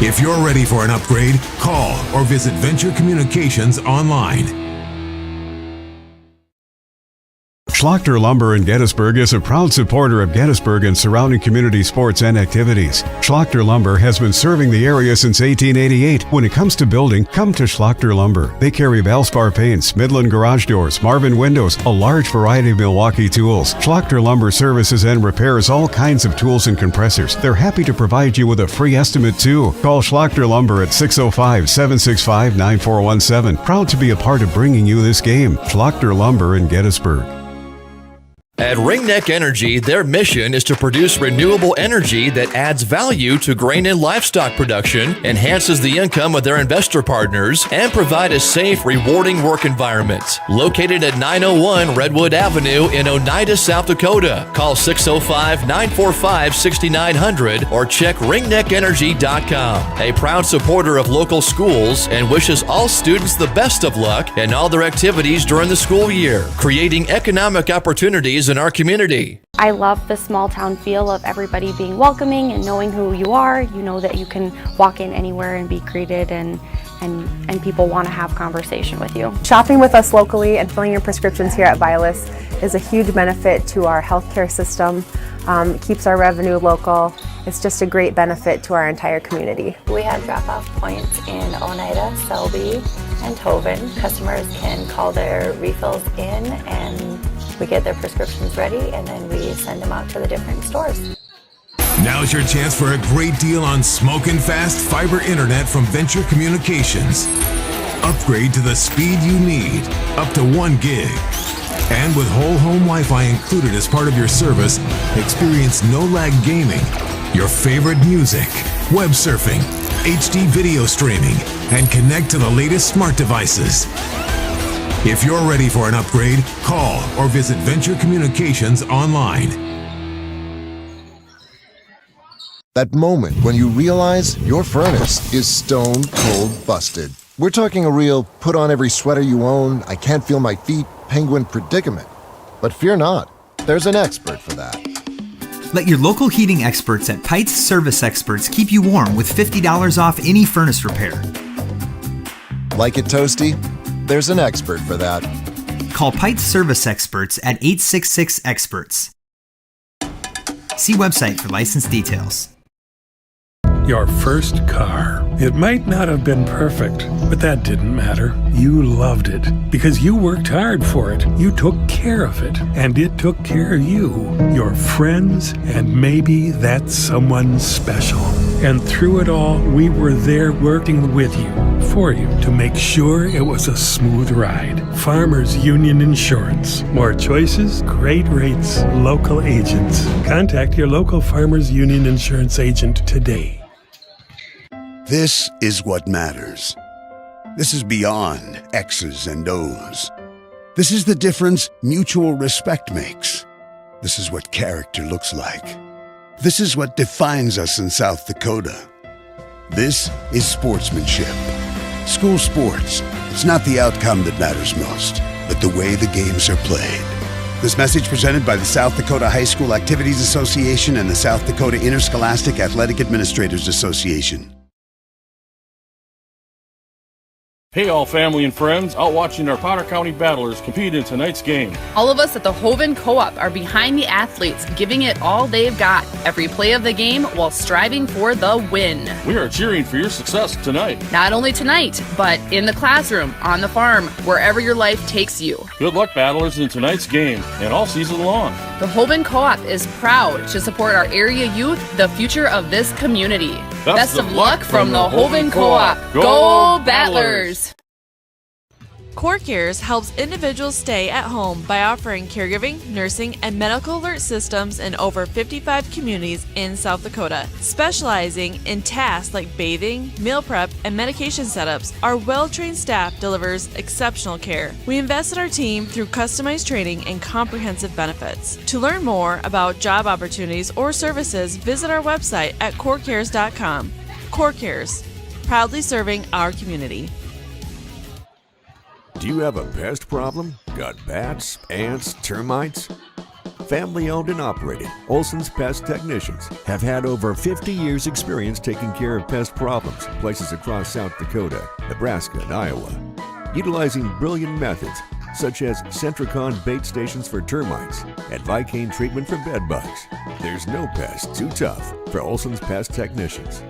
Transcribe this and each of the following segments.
If you're ready for an upgrade, call or visit Venture Communications online. Schlachter Lumber in Gettysburg is a proud supporter of Gettysburg and surrounding community sports and activities. Schlachter Lumber has been serving the area since 1888. When it comes to building, come to Schlachter Lumber. They carry Valspar paints, Midland garage doors, Marvin windows, a large variety of Milwaukee tools. Schlachter Lumber services and repairs all kinds of tools and compressors. They're happy to provide you with a free estimate too. Call Schlachter Lumber at 605-765-9417. Proud to be a part of bringing you this game. Schlachter Lumber in Gettysburg. At Ringneck Energy, their mission is to produce renewable energy that adds value to grain and livestock production, enhances the income of their investor partners, and provide a safe, rewarding work environment. Located at 901 Redwood Avenue in Oneida, South Dakota. Call 605-945-6900 or check ringneckenergy.com. A proud supporter of local schools and wishes all students the best of luck in all their activities during the school year, creating economic opportunities in our community. I love the small town feel of everybody being welcoming and knowing who you are. You know that you can walk in anywhere and be greeted, and people want to have conversation with you. Shopping with us locally and filling your prescriptions here at Vilas is a huge benefit to our healthcare system. It keeps our revenue local. It's just a great benefit to our entire community. We have drop-off points in Oneida, Selby, and Tobin. Customers can call their refills in and we get their prescriptions ready, and then we send them out to the different stores. Now's your chance for a great deal on smoking fast fiber internet from Venture Communications. Upgrade to the speed you need, up to 1 gig. And with whole home Wi-Fi included as part of your service, experience no-lag gaming, your favorite music, web surfing, HD video streaming, and connect to the latest smart devices. If you're ready for an upgrade, call or visit Venture Communications online. That moment when you realize your furnace is stone cold busted. We're talking a real put on every sweater you own, I can't feel my feet, penguin predicament. But fear not, there's an expert for that. Let your local heating experts at Pites Service Experts keep you warm with $50 off any furnace repair. Like it toasty? There's an expert for that. Call Pites Service Experts at 866-EXPERTS. See website for license details. Your first car. It might not have been perfect, but that didn't matter. You loved it because you worked hard for it. You took care of it, and it took care of you, your friends, and maybe that someone special. And through it all, we were there working with you, for you, to make sure it was a smooth ride. Farmers Union Insurance. More choices, great rates, local agents. Contact your local Farmers Union Insurance agent today. This is what matters. This is beyond X's and O's. This is the difference mutual respect makes. This is what character looks like. This is what defines us in South Dakota. This is sportsmanship. School sports. It's not the outcome that matters most, but the way the games are played. This message presented by the South Dakota High School Activities Association and the South Dakota Interscholastic Athletic Administrators Association. Hey all family and friends, out watching our Potter County Battlers compete in tonight's game. All of us at the Hoven Co-op are behind the athletes, giving it all they've got, every play of the game while striving for the win. We are cheering for your success tonight. Not only tonight, but in the classroom, on the farm, wherever your life takes you. Good luck, Battlers, in tonight's game and all season long. The Hoven Co-op is proud to support our area youth, the future of this community. Best of luck from the Hoven Co-op. Go Battlers! Core Cares helps individuals stay at home by offering caregiving, nursing, and medical alert systems in over 55 communities in South Dakota. Specializing in tasks like bathing, meal prep, and medication setups, our well-trained staff delivers exceptional care. We invest in our team through customized training and comprehensive benefits. To learn more about job opportunities or services, visit our website at corecares.com. Core Cares, proudly serving our community. Do you have a pest problem? Got bats, ants, termites? Family owned and operated, Olson's Pest Technicians have had over 50 years experience taking care of pest problems in places across South Dakota, Nebraska, and Iowa. Utilizing brilliant methods such as Centricon bait stations for termites and Vicane treatment for bed bugs, there's no pest too tough for Olson's Pest Technicians.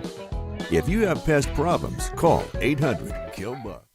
If you have pest problems, call 800-KILL-BUG.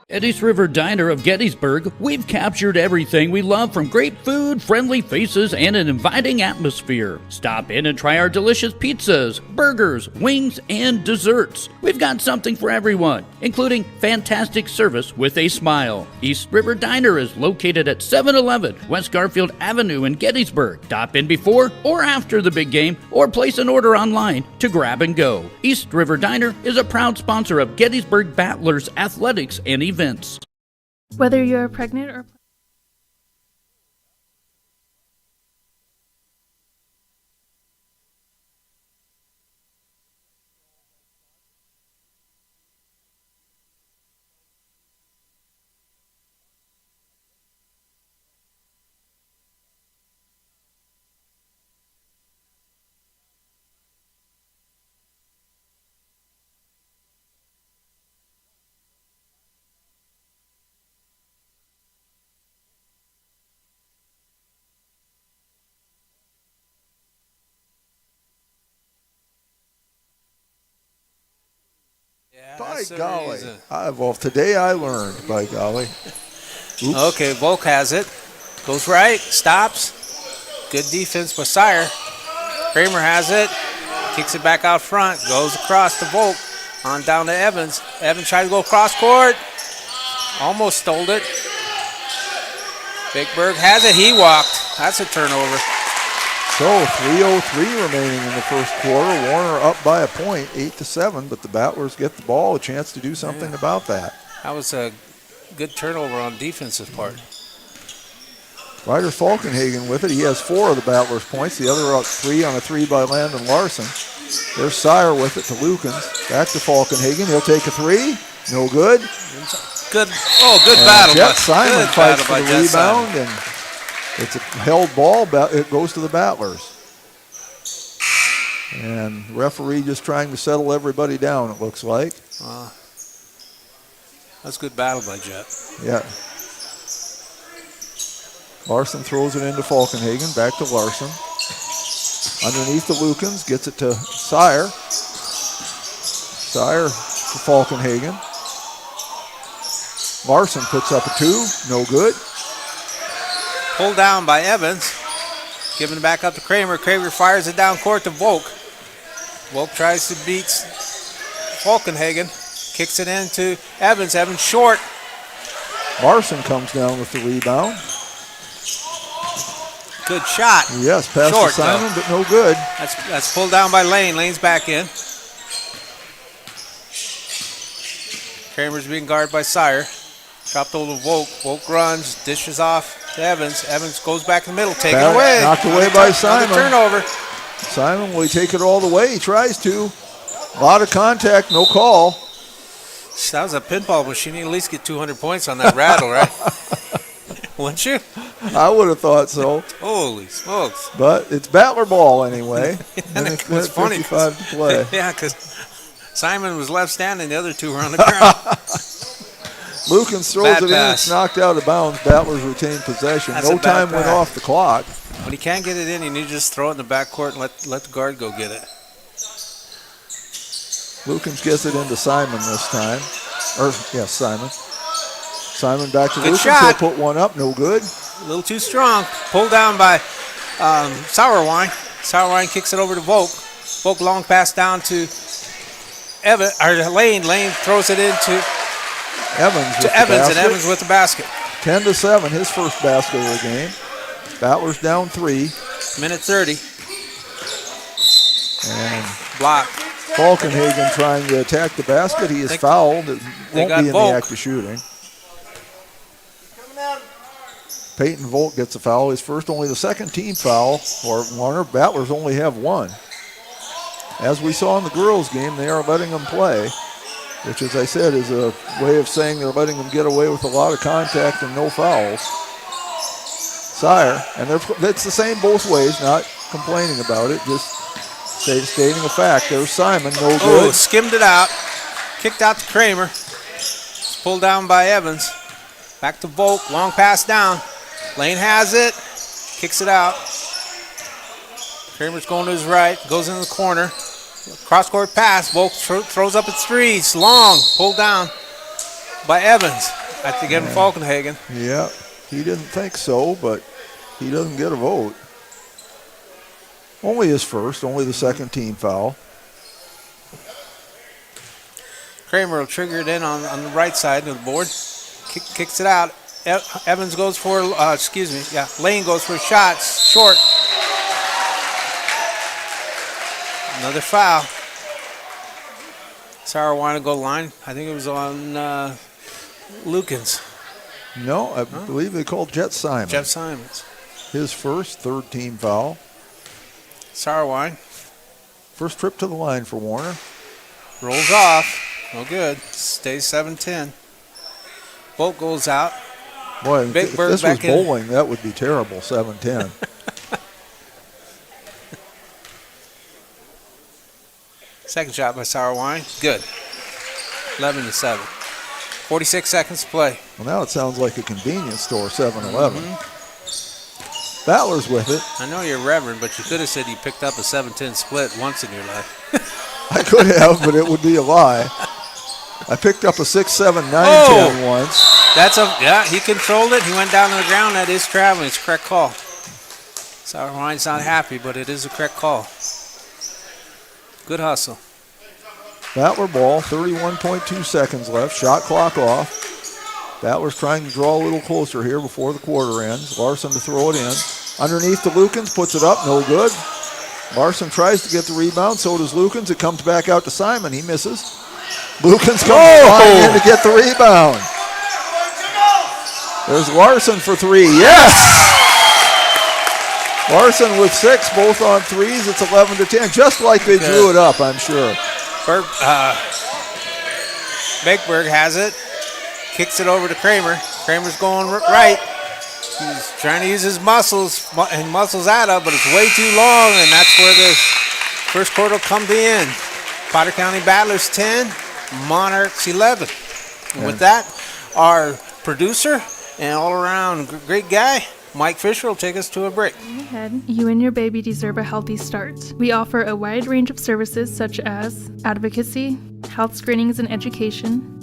At East River Diner of Gettysburg, we've captured everything we love from great food, friendly faces, and an inviting atmosphere. Stop in and try our delicious pizzas, burgers, wings, and desserts. We've got something for everyone, including fantastic service with a smile. East River Diner is located at 711 West Garfield Avenue in Gettysburg. Stop in before or after the big game, or place an order online to grab and go. East River Diner is a proud sponsor of Gettysburg Battlers athletics and events. Whether you're pregnant or By golly. Well, today I learned, by golly. Oops. Okay, Volk has it. Goes right, stops. Good defense by Sire. Kramer has it. Kicks it back out front. Goes across to Volk. On down to Evans. Evans tried to go cross court. Almost stole it. Big Berg has it. He walked. That's a turnover. So 3:03 remaining in the first quarter. Warner up by a point, 8-7, but the Battlers get the ball, a chance to do something about that. That was a good turnover on defense's part. Ryder Falkenhagen with it. He has 4 of the Battlers' points. The other 3 on a 3 by Landon Larson. There's Sire with it to Lukens. Back to Falkenhagen. He'll take a 3. No good. Good. Oh, good battle. Jet Simon fights for the rebound, and it's a held ball. It goes to the Battlers. And referee just trying to settle everybody down, it looks like. That's good battle by Jet. Yeah. Larson throws it into Falkenhagen. Back to Larson. Underneath to Lukens. Gets it to Sire. Sire to Falkenhagen. Larson puts up a 2. No good. Pulled down by Evans. Giving it back up to Kramer. Kramer fires it down court to Volk. Volk tries to beat Falkenhagen. Kicks it into Evans. Evans short. Larson comes down with the rebound. Good shot. Yes, pass short, to Simon, though. but no good. That's pulled down by Lane. Lane's back in. Kramer's being guarded by Sire. Dropped over to Volk. Volk runs, dishes off to Evans. Evans goes back in the middle, taken away. Knocked away by Simon. Turnover. Simon, will he take it all the way? He tries to. A lot of contact, no call. That was a pinball machine. You at least get 200 points on that rattle, right? Wouldn't you? I would have thought so. Holy smokes. But it's Battler ball anyway. And it's it's funny. 55 to play. Yeah, because Simon was left standing. The other 2 were on the ground. Lukens throws Bad it pass. in. It's knocked out of bounds. Battlers retain possession. That's No a bad time went pass. off the clock. When he can't get it in, you need to just throw it in the backcourt and let the guard go get it. Lukens gets it into Simon this time. Simon. Simon back to Good Lukens. shot. He'll put one up. No good. A little too strong. Pulled down by Sauerwein. Sauerwein kicks it over to Volk. Volk long pass down to Lane. Lane throws it into Evans and Evans with the basket. 10-7, his first basket of the game. Battlers down 3. Minute 30. And block. Falkenhagen trying to attack the basket. He is fouled. It won't be in the act of shooting. Peyton Volk gets a foul. His first, only the second team foul for Warner. Battlers only have 1. As we saw in the girls' game, they are letting them play, which, as I said, is a way of saying they're letting them get away with a lot of contact and no fouls. Sire, and it's the same both ways, not complaining about it, just stating a fact. There's Simon, no good. Oh, skimmed it out. Kicked out to Kramer. It's pulled down by Evans. Back to Volk, long pass down. Lane has it, kicks it out. Kramer's going to his right, goes in the corner. Cross-court pass. Volk throws up its three. It's long. Pulled down by Evans. I think Evan Falkenhagen. Yeah, he didn't think so, but he doesn't get a vote. Only his first, only the second team foul. Kramer will trigger it in on the right side of the board. Kicks it out. Evans goes for, Lane goes for a shot. Short. Another foul. Sarawina goal line. I think it was on Lukens. No, I believe they called Jet Simons. Jeff Simons. His first, third team foul. Sarawine. First trip to the line for Warner. Rolls off. No good. Stays 7-10. Bolt goes out. Boy, if this was bowling, that would be terrible, 7-10. Second shot by Sarawine. Good. 11-7. 46 seconds to play. Well, now it sounds like a convenience store, 7-Eleven. Battlers with it. I know you're reverend, but you could have said you picked up a 7-10 split once in your life. I could have, but it would be a lie. I picked up a 6-7, 9-10 once. He controlled it. He went down to the ground. That is traveling. It's a correct call. Sarawhine's not happy, but it is a correct call. Good hustle. Battler ball, 31.2 seconds left. Shot clock off. Battler's trying to draw a little closer here before the quarter ends. Larson to throw it in. Underneath to Lukens, puts it up, no good. Larson tries to get the rebound, so does Lukens. It comes back out to Simon, he misses. Lukens comes flying in to get the rebound. There's Larson for three, yes! Larson with 6, both on threes. It's 11-10, just like they drew it up, I'm sure. Beckberg has it. Kicks it over to Kramer. Kramer's going right. He's trying to use his muscles and muscles out of, but it's way too long, and that's where the first quarter will come to end. Potter County Battlers 10, Monarchs 11. And with that, our producer and all-around great guy, Mike Fisher, will take us to a break. Ahead, you and your baby deserve a healthy start. We offer a wide range of services such as advocacy, health screenings and education,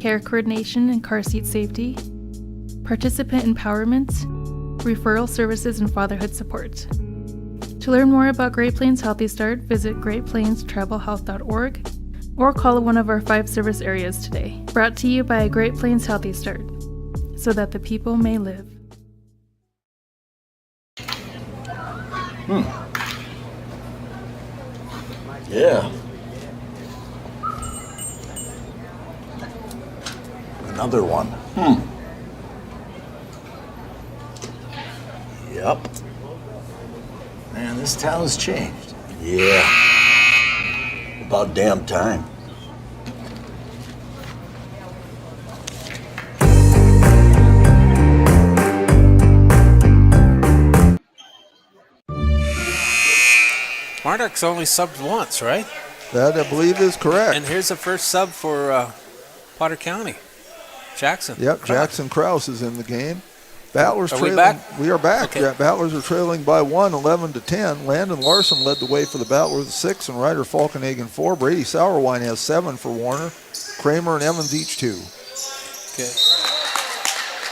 care coordination and car seat safety, participant empowerment, referral services, and fatherhood support. To learn more about Great Plains Healthy Start, visit greatplainstravelhealth.org or call one of our 5 service areas today. Brought to you by Great Plains Healthy Start, so that the people may live. Yeah. Another one. Yep. Man, this town's changed. Yeah. About damn time. Monarchs only subbed once, right? That, I believe, is correct. And here's the first sub for Potter County. Jackson. Yep, Jackson Krause is in the game. Battlers Are trailing. we back? We are back. Okay. Yeah, Battlers are trailing by 1, 11-10. Landon Larson led the way for the Battlers with 6, and Ryder Falkenhagen 4. Brady Sauerwein has 7 for Warner. Kramer and Evans each 2. Okay.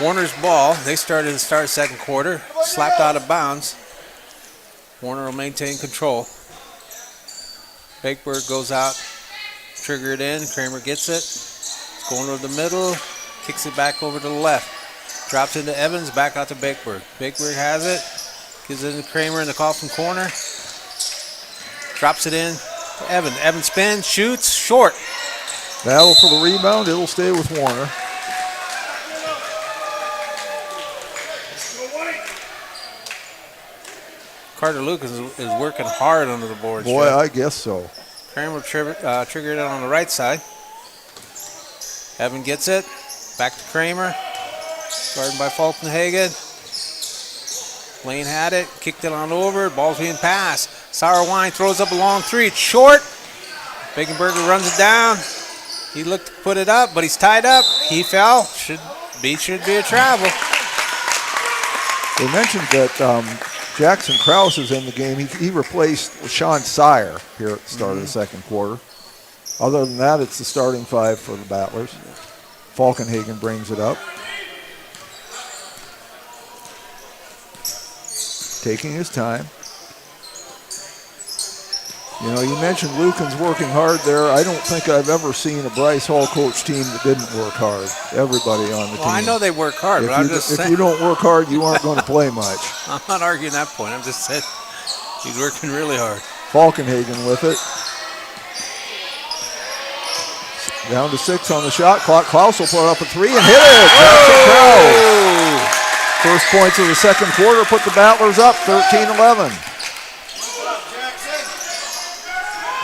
Warner's ball. They started the start second quarter. Slapped out of bounds. Warner will maintain control. Beckberg goes out. Trigger it in. Kramer gets it. It's going over the middle. Kicks it back over to the left. Drops into Evans, back out to Beckberg. Beckberg has it. Gives it to Kramer in the Coffin corner. Drops it in to Evan. Evan spins, shoots, short. Battle for the rebound. It'll stay with Warner. Carter Lucas is working hard under the boards. Boy, I guess so. Kramer triggered it on the right side. Evan gets it. Back to Kramer. Guarded by Falkenhagen. Lane had it. Kicked it on over. Ball's being passed. Sauerwein throws up a long three. It's short. Backenberger runs it down. He looked to put it up, but he's tied up. He fell. Should be a travel. They mentioned that Jackson Krause is in the game. He replaced Sean Sire here at the start of the second quarter. Other than that, it's the starting five for the Battlers. Falkenhagen brings it up. Taking his time. You know, you mentioned Lucan's working hard there. I don't think I've ever seen a Bryce Hall coach team that didn't work hard. Everybody on the team. I know they work hard, but I'm just saying. If you don't work hard, you aren't going to play much. I'm not arguing that point. I'm just saying he's working really hard. Falkenhagen with it. Down to 6 on the shot clock. Klaus will put up a 3 and hit it. Jackson Krause. First points of the second quarter put the Battlers up 13-11.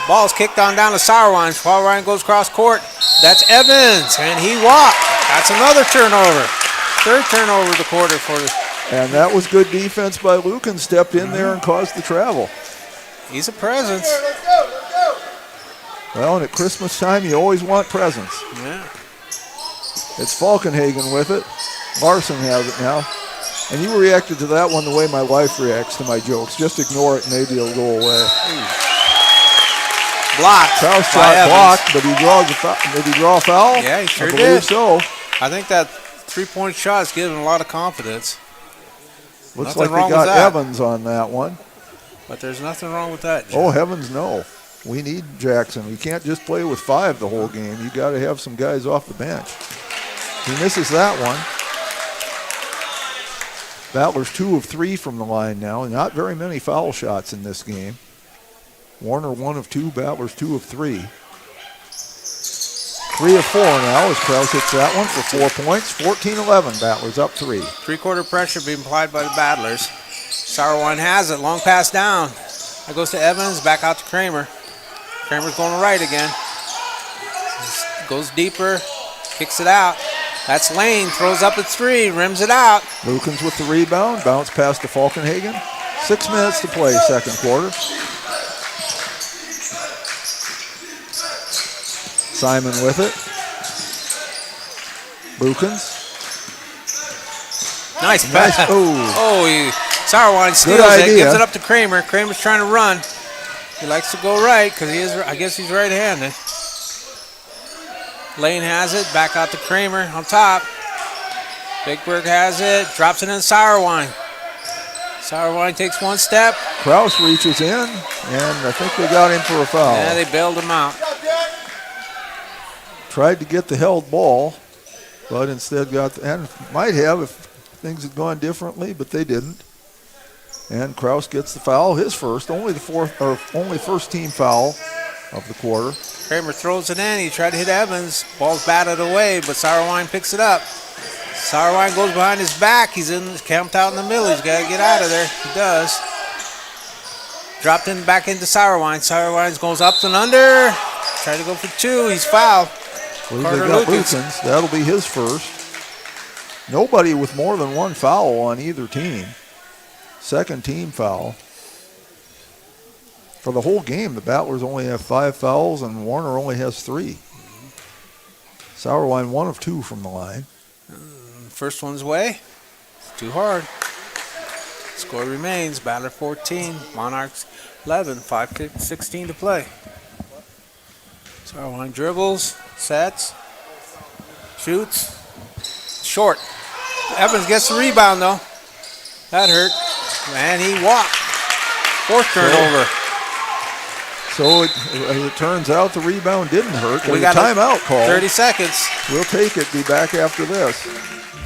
Ball's kicked on down to Sauerwein. Sauerwein goes cross court. That's Evans, and he walked. That's another turnover. Third turnover of the quarter for the. And that was good defense by Lucan. Stepped in there and caused the travel. He's a presence. Well, and at Christmas time, you always want presents. Yeah. It's Falkenhagen with it. Larson has it now. And you reacted to that one the way my wife reacts to my jokes. Just ignore it, maybe it'll go away. Blocked. Krause shot blocked, but he draws a foul. Did he draw a foul? Yeah, he sure I did. believe so. I think that three-point shot is giving him a lot of confidence. Looks Nothing like wrong they got with that. Evans on that one. But there's nothing wrong with that, John. Oh, heavens no. We need Jackson. We can't just play with 5 the whole game. You got to have some guys off the bench. He misses that one. Battlers 2 of 3 from the line now. Not very many foul shots in this game. Warner 1 of 2, Battlers 2 of 3. 3 of 4 now as Krause hits that one for 4 points. 14-11, Battlers up 3. Three-quarter pressure being applied by the Battlers. Sauerwein has it, long pass down. That goes to Evans, back out to Kramer. Kramer's going right again. Goes deeper, kicks it out. That's Lane, throws up a 3, rims it out. Lukens with the rebound, bounce pass to Falkenhagen. 6 minutes to play, second quarter. Simon with it. Lukens. Nice pass. Sauerwein steals it, gives it up to Kramer. Kramer's trying to run. He likes to go right because I guess he's right-handed. Lane has it, back out to Kramer on top. Bigberg has it, drops it in Sauerwein. Sauerwein takes one step. Krause reaches in, and I think they got him for a foul. Yeah, they bailed him out. Tried to get the held ball, but instead and might have if things had gone differently, but they didn't. And Krause gets the foul, his first, only first team foul of the quarter. Kramer throws it in. He tried to hit Evans. Ball's batted away, but Sauerwein picks it up. Sauerwein goes behind his back. He's camped out in the middle. He's got to get out of there. He does. Dropped in back into Sauerwein. Sauerwein goes up and under. Tried to go for 2. He's fouled. Well, they got Lukens. That'll be his first. Nobody with more than 1 foul on either team. Second team foul. For the whole game, the Battlers only have 5 fouls, and Warner only has 3. Sauerwein 1 of 2 from the line. First one's away. It's too hard. Score remains. Battler 14, Monarchs 11, 5:16 to play. Sauerwein dribbles, sets, shoots, short. Evans gets the rebound though. That hurt. And he walked. 4th turnover. So it turns out the rebound didn't hurt. We got a timeout call. 30 seconds. We'll take it. Be back after this.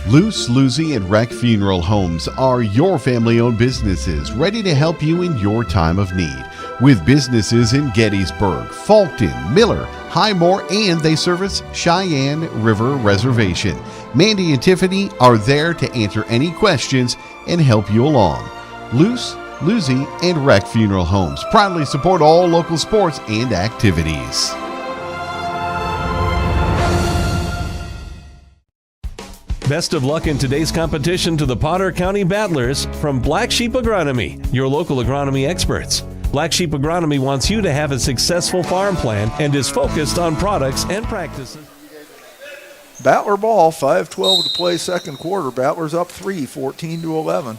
Luce, Lucy, and Wreck Funeral Homes are your family-owned businesses ready to help you in your time of need. With businesses in Gettysburg, Fulton, Miller, Highmore, and they service Cheyenne River Reservation. Mandy and Tiffany are there to answer any questions and help you along. Luce, Lucy, and Wreck Funeral Homes proudly support all local sports and activities. Best of luck in today's competition to the Potter County Battlers from Black Sheep Agronomy, your local agronomy experts. Black Sheep Agronomy wants you to have a successful farm plan and is focused on products and practices. Battler ball, 5:12 to play second quarter. Battlers up 3, 14-11.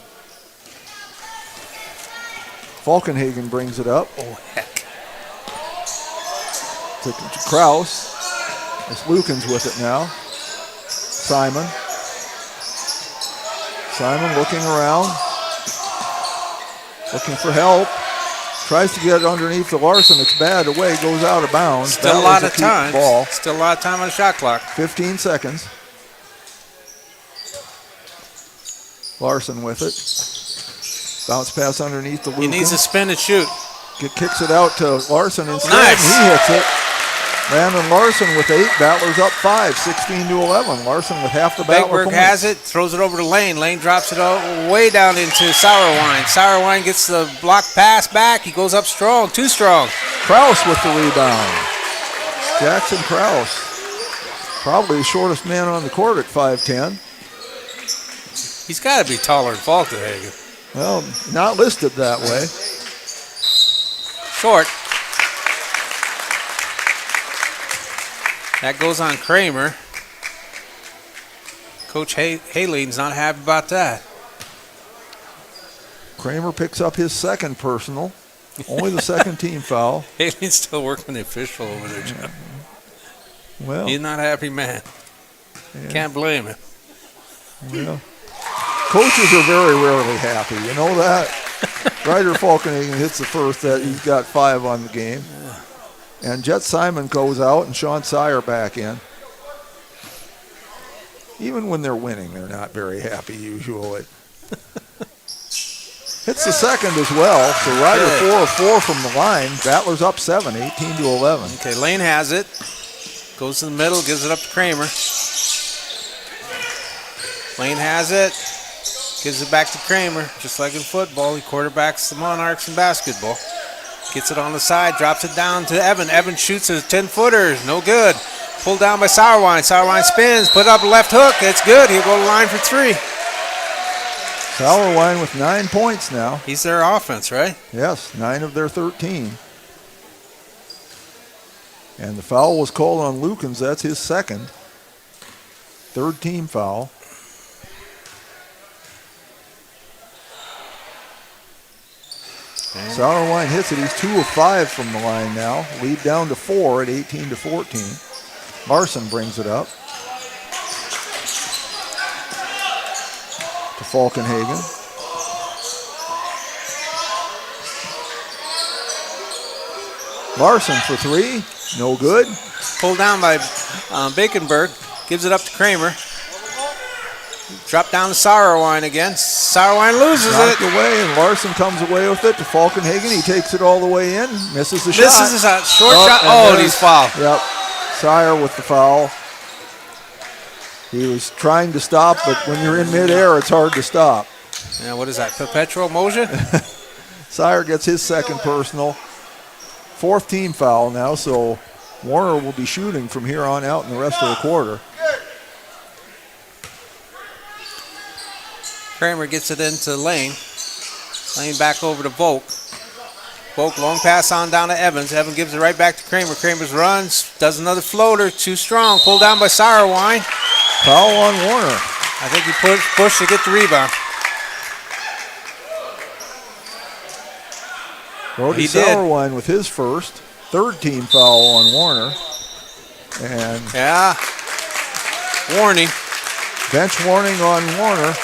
Falkenhagen brings it up. Oh, heck. To Kraus. It's Lukens with it now. Simon looking around. Looking for help. Tries to get it underneath to Larson. It's bad away. Goes out of bounds. Still a lot of time. Still a lot of time on the shot clock. 15 seconds. Larson with it. Bounce pass underneath to Lukens. He needs to spin and shoot. Kicks it out to Larson instead. Nice. And he hits it. Brandon Larson with 8. Battlers up 5, 16-11. Larson with half the Battler Beckberg points. has it, throws it over to Lane. Lane drops it way down into Sauerwein. Sauerwein gets the block pass back. He goes up strong, too strong. Kraus with the rebound. Jackson Kraus. Probably the shortest man on the court at 5'10". He's got to be taller than Falkenhagen. Well, not listed that way. Short. That goes on Kramer. Coach Halen's not happy about that. Kramer picks up his second personal. Only the second team foul. Halen's still working the official over there, John. Well, he's not a happy man. Yeah. Can't blame him. Well, coaches are very rarely happy. You know that? Ryder Falkenhagen hits the first. That he's got 5 on the game. And Jet Simon goes out and Sean Sire back in. Even when they're winning, they're not very happy usually. Hits the second as well. So Ryder 4 of 4 from the line. Battlers up 7, 18-11. Okay, Lane has it. Goes to the middle, gives it up to Kramer. Lane has it. Gives it back to Kramer. Just like in football, he quarterbacks the Monarchs in basketball. Gets it on the side, drops it down to Evan. Evan shoots a 10-footer, no good. Pulled down by Sauerwein. Sauerwein spins, put up a left hook. It's good. He'll go to the line for 3. Sauerwein with 9 points now. He's their offense, right? Yes, 9 of their 13. And the foul was called on Lukens. That's his second. Third team foul. Sauerwein hits it. He's 2 of 5 from the line now. Lead down to 4 at 18-14. Larson brings it up to Falkenhagen. Larson for 3. No good. Pulled down by Bakenberg. Gives it up to Kramer. Drop down to Sauerwein again. Sauerwein loses Knocked it. away, and Larson comes away with it to Falkenhagen. He takes it all the way in. Misses the shot. Misses a short shot. Oh, and he's fouled. Yep. Sire with the foul. He was trying to stop, but when you're in midair, it's hard to stop. Yeah, what is that, perpetual motion? Sire gets his second personal. 4th team foul now, so Warner will be shooting from here on out in the rest of the quarter. Kramer gets it into Lane. Lane back over to Volk. Volk, long pass on down to Evans. Evans gives it right back to Kramer. Kramer's runs, does another floater, too strong. Pulled down by Sauerwein. Foul on Warner. I think he pushed to get the rebound. Brody Sauerwein with his first. 3rd team foul on Warner. And yeah, warning. Bench warning on Warner.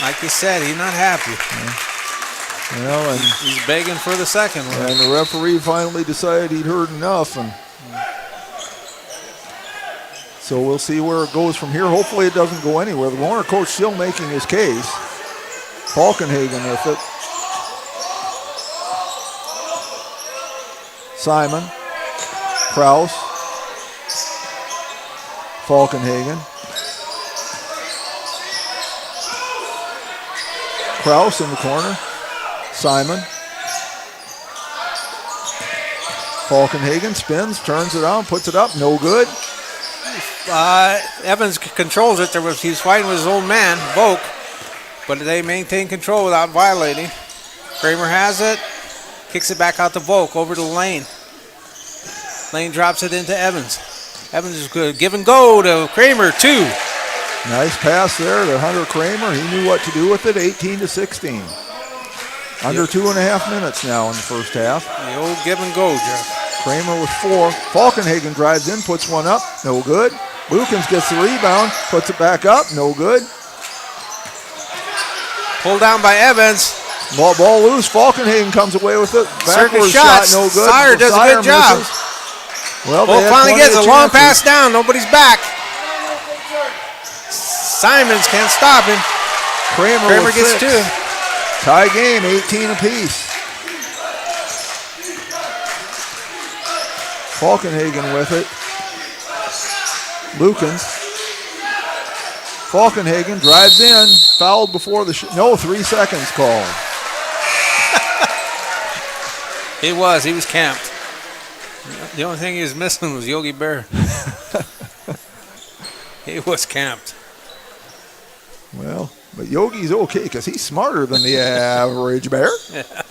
Like you said, he's not happy. Well, and he's begging for the second one. And the referee finally decided he'd heard enough, and so we'll see where it goes from here. Hopefully it doesn't go anywhere. The Warner coach still making his case. Falkenhagen with it. Simon. Kraus. Falkenhagen. Kraus in the corner. Simon. Falkenhagen spins, turns it on, puts it up, no good. Evans controls it. He was fighting with his old man, Volk, but they maintain control without violating. Kramer has it, kicks it back out to Volk, over to Lane. Lane drops it into Evans. Evans is good. Give and go to Kramer, 2. Nice pass there to Hunter Kramer. He knew what to do with it, 18-16. Under 2.5 minutes now in the first half. The old give and go, Jeff. Kramer with 4. Falkenhagen drives in, puts one up, no good. Lukens gets the rebound, puts it back up, no good. Pulled down by Evans. Ball loose. Falkenhagen comes away with it. Backwards shot, no good. Sire does a good job. Well, finally gets a long pass down. Nobody's back. Simons can't stop him. Kramer gets 2. Tie game, 18 apiece. Falkenhagen with it. Lukens. Falkenhagen drives in, fouled before the 3 seconds called. He was camped. The only thing he was missing was Yogi Bear. He was camped. Well, but Yogi's okay because he's smarter than the average Bear. Yeah.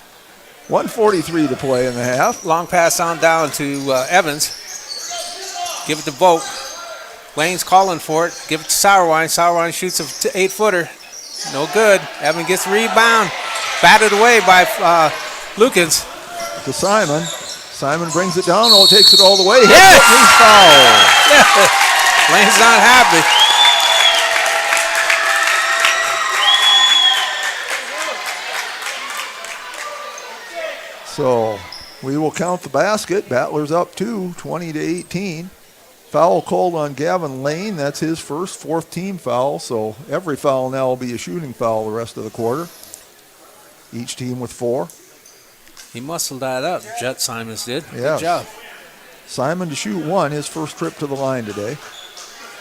1:43 to play in the half. Long pass on down to Evans. Give it to Volk. Lane's calling for it. Give it to Sauerwein. Sauerwein shoots a 8-footer. No good. Evans gets the rebound. Batted away by Lukens. To Simon. Simon brings it down. Takes it all the way. Yes! He's fouled. Yes! Lane's not happy. So we will count the basket. Battlers up 2, 20-18. Foul called on Gavin Lane. That's his first, 4th team foul. So every foul now will be a shooting foul the rest of the quarter. Each team with 4. He muscled that up, Jet Simons did. Yes. Good job. Simon to shoot 1, his first trip to the line today.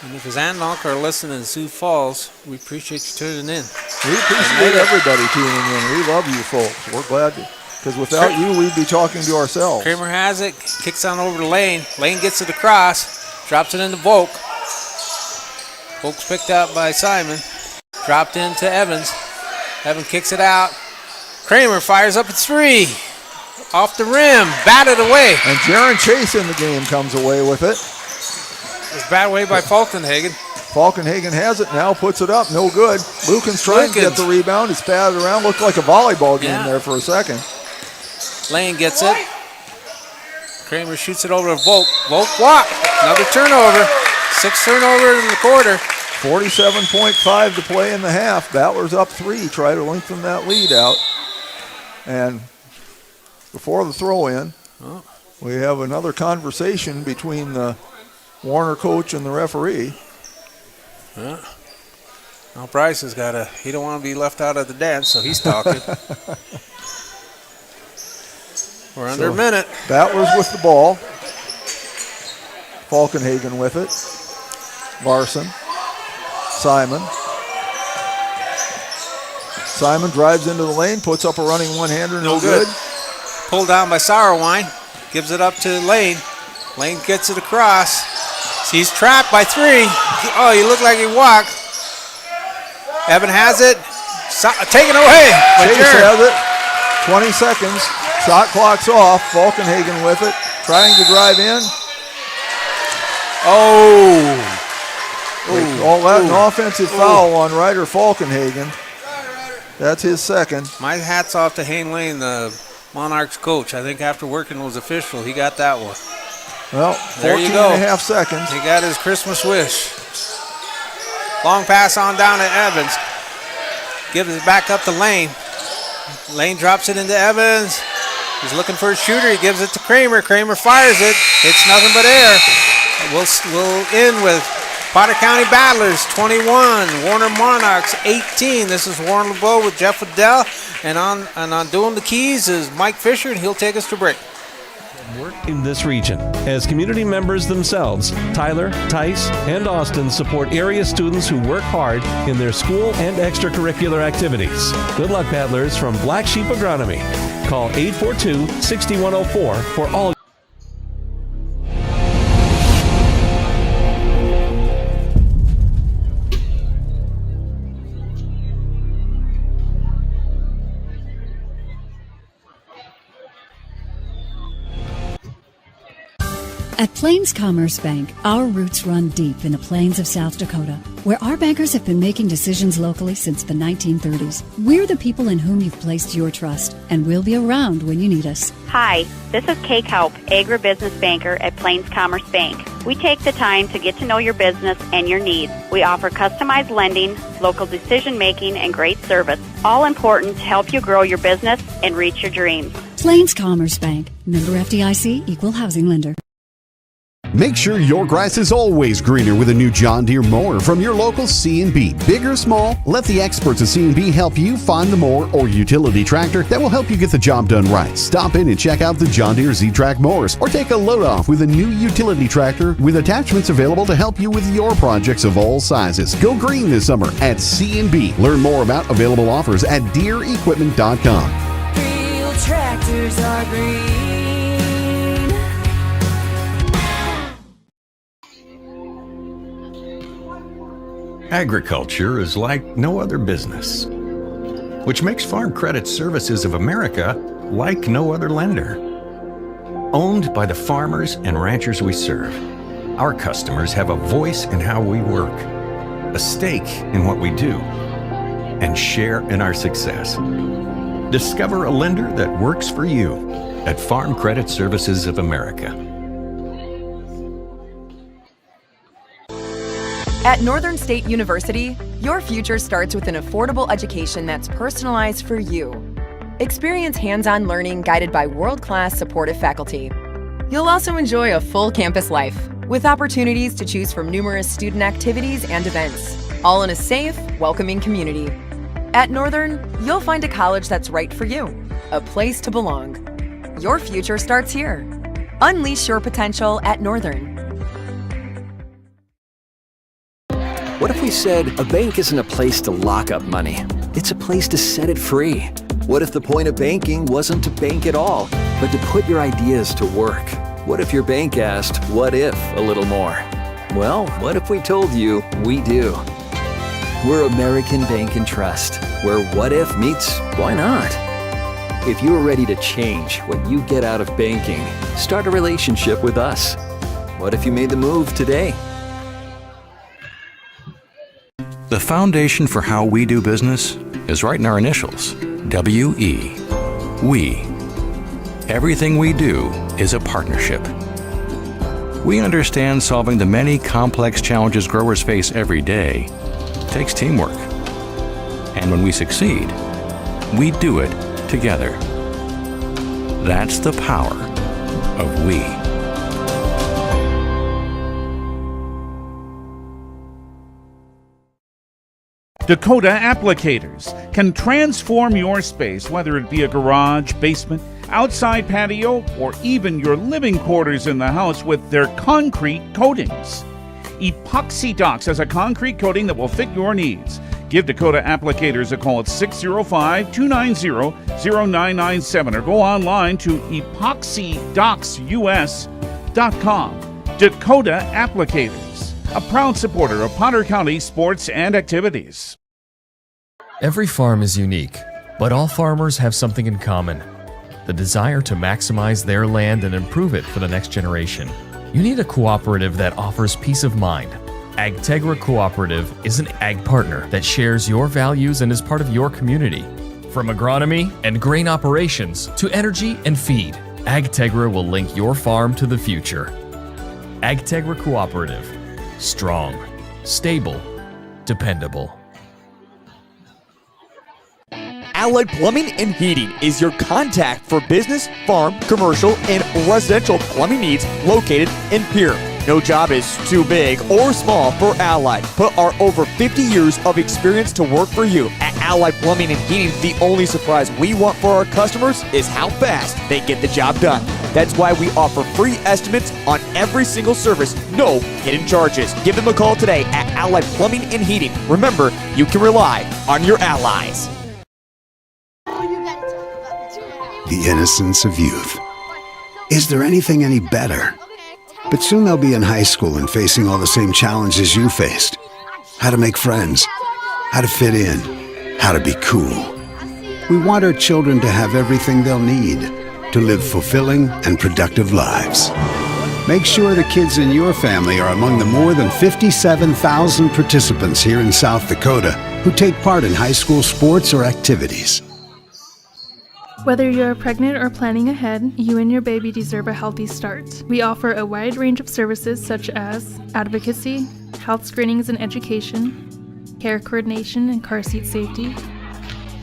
And if his aunt and uncle are listening in Sioux Falls, we appreciate you tuning in. We appreciate everybody tuning in. We love you folks. We're glad to. Because without you, we'd be talking to ourselves. Kramer has it, kicks on over to Lane. Lane gets it across, drops it into Volk. Volk's picked up by Simon. Dropped into Evans. Evans kicks it out. Kramer fires up a 3. Off the rim, batted away. And Jaron Chase in the game comes away with it. It's batted away by Falkenhagen. Falkenhagen has it now, puts it up, no good. Lukens trying to get the rebound. It's batted around, looked like a volleyball game there for a second. Lane gets it. Kramer shoots it over to Volk. Volk block. Another turnover. 6 turnovers in the quarter. 47.5 to play in the half. Battlers up 3. Try to lengthen that lead out. And before the throw-in, we have another conversation between the Warner coach and the referee. Yeah. Now Bryce has got he don't want to be left out of the dance, so he's talking. We're under a minute. Battlers with the ball. Falkenhagen with it. Larson. Simon. Simon drives into the lane, puts up a running one-hander, no good. Pulled down by Sauerwein. Gives it up to Lane. Lane gets it across. He's trapped by 3. Oh, he looked like he walked. Evan has it. Taken away. Chase has it. 20 seconds. Shot clock's off. Falkenhagen with it. Trying to drive in. All that an offensive foul on Ryder Falkenhagen. That's his second. My hat's off to Hayne Lane, the Monarchs coach. I think after working those officials, he got that one. Well, 14 and a half seconds. He got his Christmas wish. Long pass on down to Evans. Gives it back up to Lane. Lane drops it into Evans. He's looking for a shooter. He gives it to Kramer. Kramer fires it. It's nothing but air. We'll end with Potter County Battlers 21, Warner Monarchs 18. This is Warren LeBeau with Jeff Waddell, and on doing the keys is Mike Fisher, and he'll take us to break. Work in this region. As community members themselves, Tyler, Tice, and Austin support area students who work hard in their school and extracurricular activities. Good luck, Battlers, from Black Sheep Agronomy. Call 842-6104 for all. At Plains Commerce Bank, our roots run deep in the plains of South Dakota. where our bankers have been making decisions locally since the 1930s. We're the people in whom you've placed your trust, and we'll be around when you need us. Hi, this is Kay Kaup, Agribusiness Banker at Plains Commerce Bank. We take the time to get to know your business and your needs. We offer customized lending, local decision making, and great service, all important to help you grow your business and reach your dreams. Plains Commerce Bank, member FDIC, equal housing lender. Make sure your grass is always greener with a new John Deere mower from your local C&B. Big or small, let the experts at C&B help you find the mower or utility tractor that will help you get the job done right. Stop in and check out the John Deere Z-Track mowers or take a load off with a new utility tractor with attachments available to help you with your projects of all sizes. Go green this summer at C&B. Learn more about available offers at DeereEquipment.com. Real tractors are green. Agriculture is like no other business, which makes Farm Credit Services of America like no other lender. Owned by the farmers and ranchers we serve, our customers have a voice in how we work, a stake in what we do, and share in our success. Discover a lender that works for you at Farm Credit Services of America. At Northern State University, your future starts with an affordable education that's personalized for you. Experience hands-on learning guided by world-class supportive faculty. You'll also enjoy a full campus life with opportunities to choose from numerous student activities and events, all in a safe, welcoming community. At Northern, you'll find a college that's right for you, a place to belong. Your future starts here. Unleash your potential at Northern. What if we said a bank isn't a place to lock up money? It's a place to set it free. What if the point of banking wasn't to bank at all, but to put your ideas to work? What if your bank asked, what if a little more? Well, what if we told you we do? We're American Bank and Trust, where what if meets why not? If you're ready to change what you get out of banking, start a relationship with us. What if you made the move today? The foundation for how we do business is right in our initials, W-E, we. Everything we do is a partnership. We understand solving the many complex challenges growers face every day takes teamwork. And when we succeed, we do it together. That's the power of we. Dakota Applicators can transform your space, whether it be a garage, basement, outside patio, or even your living quarters in the house with their concrete coatings. Epoxy Docs has a concrete coating that will fit your needs. Give Dakota Applicators a call at 605-290-0997 or go online to epoxydocsus.com. Dakota Applicators, a proud supporter of Potter County sports and activities. Every farm is unique, but all farmers have something in common: the desire to maximize their land and improve it for the next generation. You need a cooperative that offers peace of mind. AgTegra Cooperative is an ag partner that shares your values and is part of your community. From agronomy and grain operations to energy and feed, AgTegra will link your farm to the future. AgTegra Cooperative. Strong, stable, dependable. Allied Plumbing and Heating is your contact for business, farm, commercial, and residential plumbing needs located in Pierre. No job is too big or small for Allied. Put our over 50 years of experience to work for you. At Allied Plumbing and Heating, the only surprise we want for our customers is how fast they get the job done. That's why we offer free estimates on every single service, no hidden charges. Give them a call today at Allied Plumbing and Heating. Remember, you can rely on your allies. The innocence of youth. Is there anything any better? But soon they'll be in high school and facing all the same challenges you faced. How to make friends, how to fit in, how to be cool. We want our children to have everything they'll need to live fulfilling and productive lives. Make sure the kids in your family are among the more than 57,000 participants here in South Dakota who take part in high school sports or activities. Whether you're pregnant or planning ahead, you and your baby deserve a healthy start. We offer a wide range of services such as advocacy, health screenings and education, care coordination and car seat safety,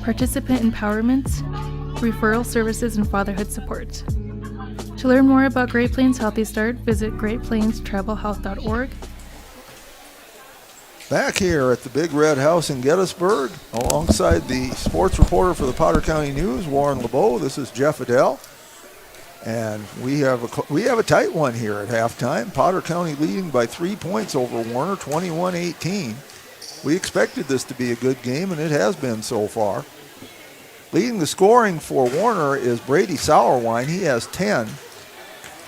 participant empowerment, referral services, and fatherhood support. To learn more about Great Plains Healthy Start, visit greatplainstravelhealth.org. Back here at the Big Red House in Gettysburg, alongside the sports reporter for the Potter County News, Warren LeBeau. This is Jeff Adele, and we have a tight one here at halftime. Potter County leading by 3 points over Warner, 21-18. We expected this to be a good game, and it has been so far. Leading the scoring for Warner is Brady Sauerwein. He has 10.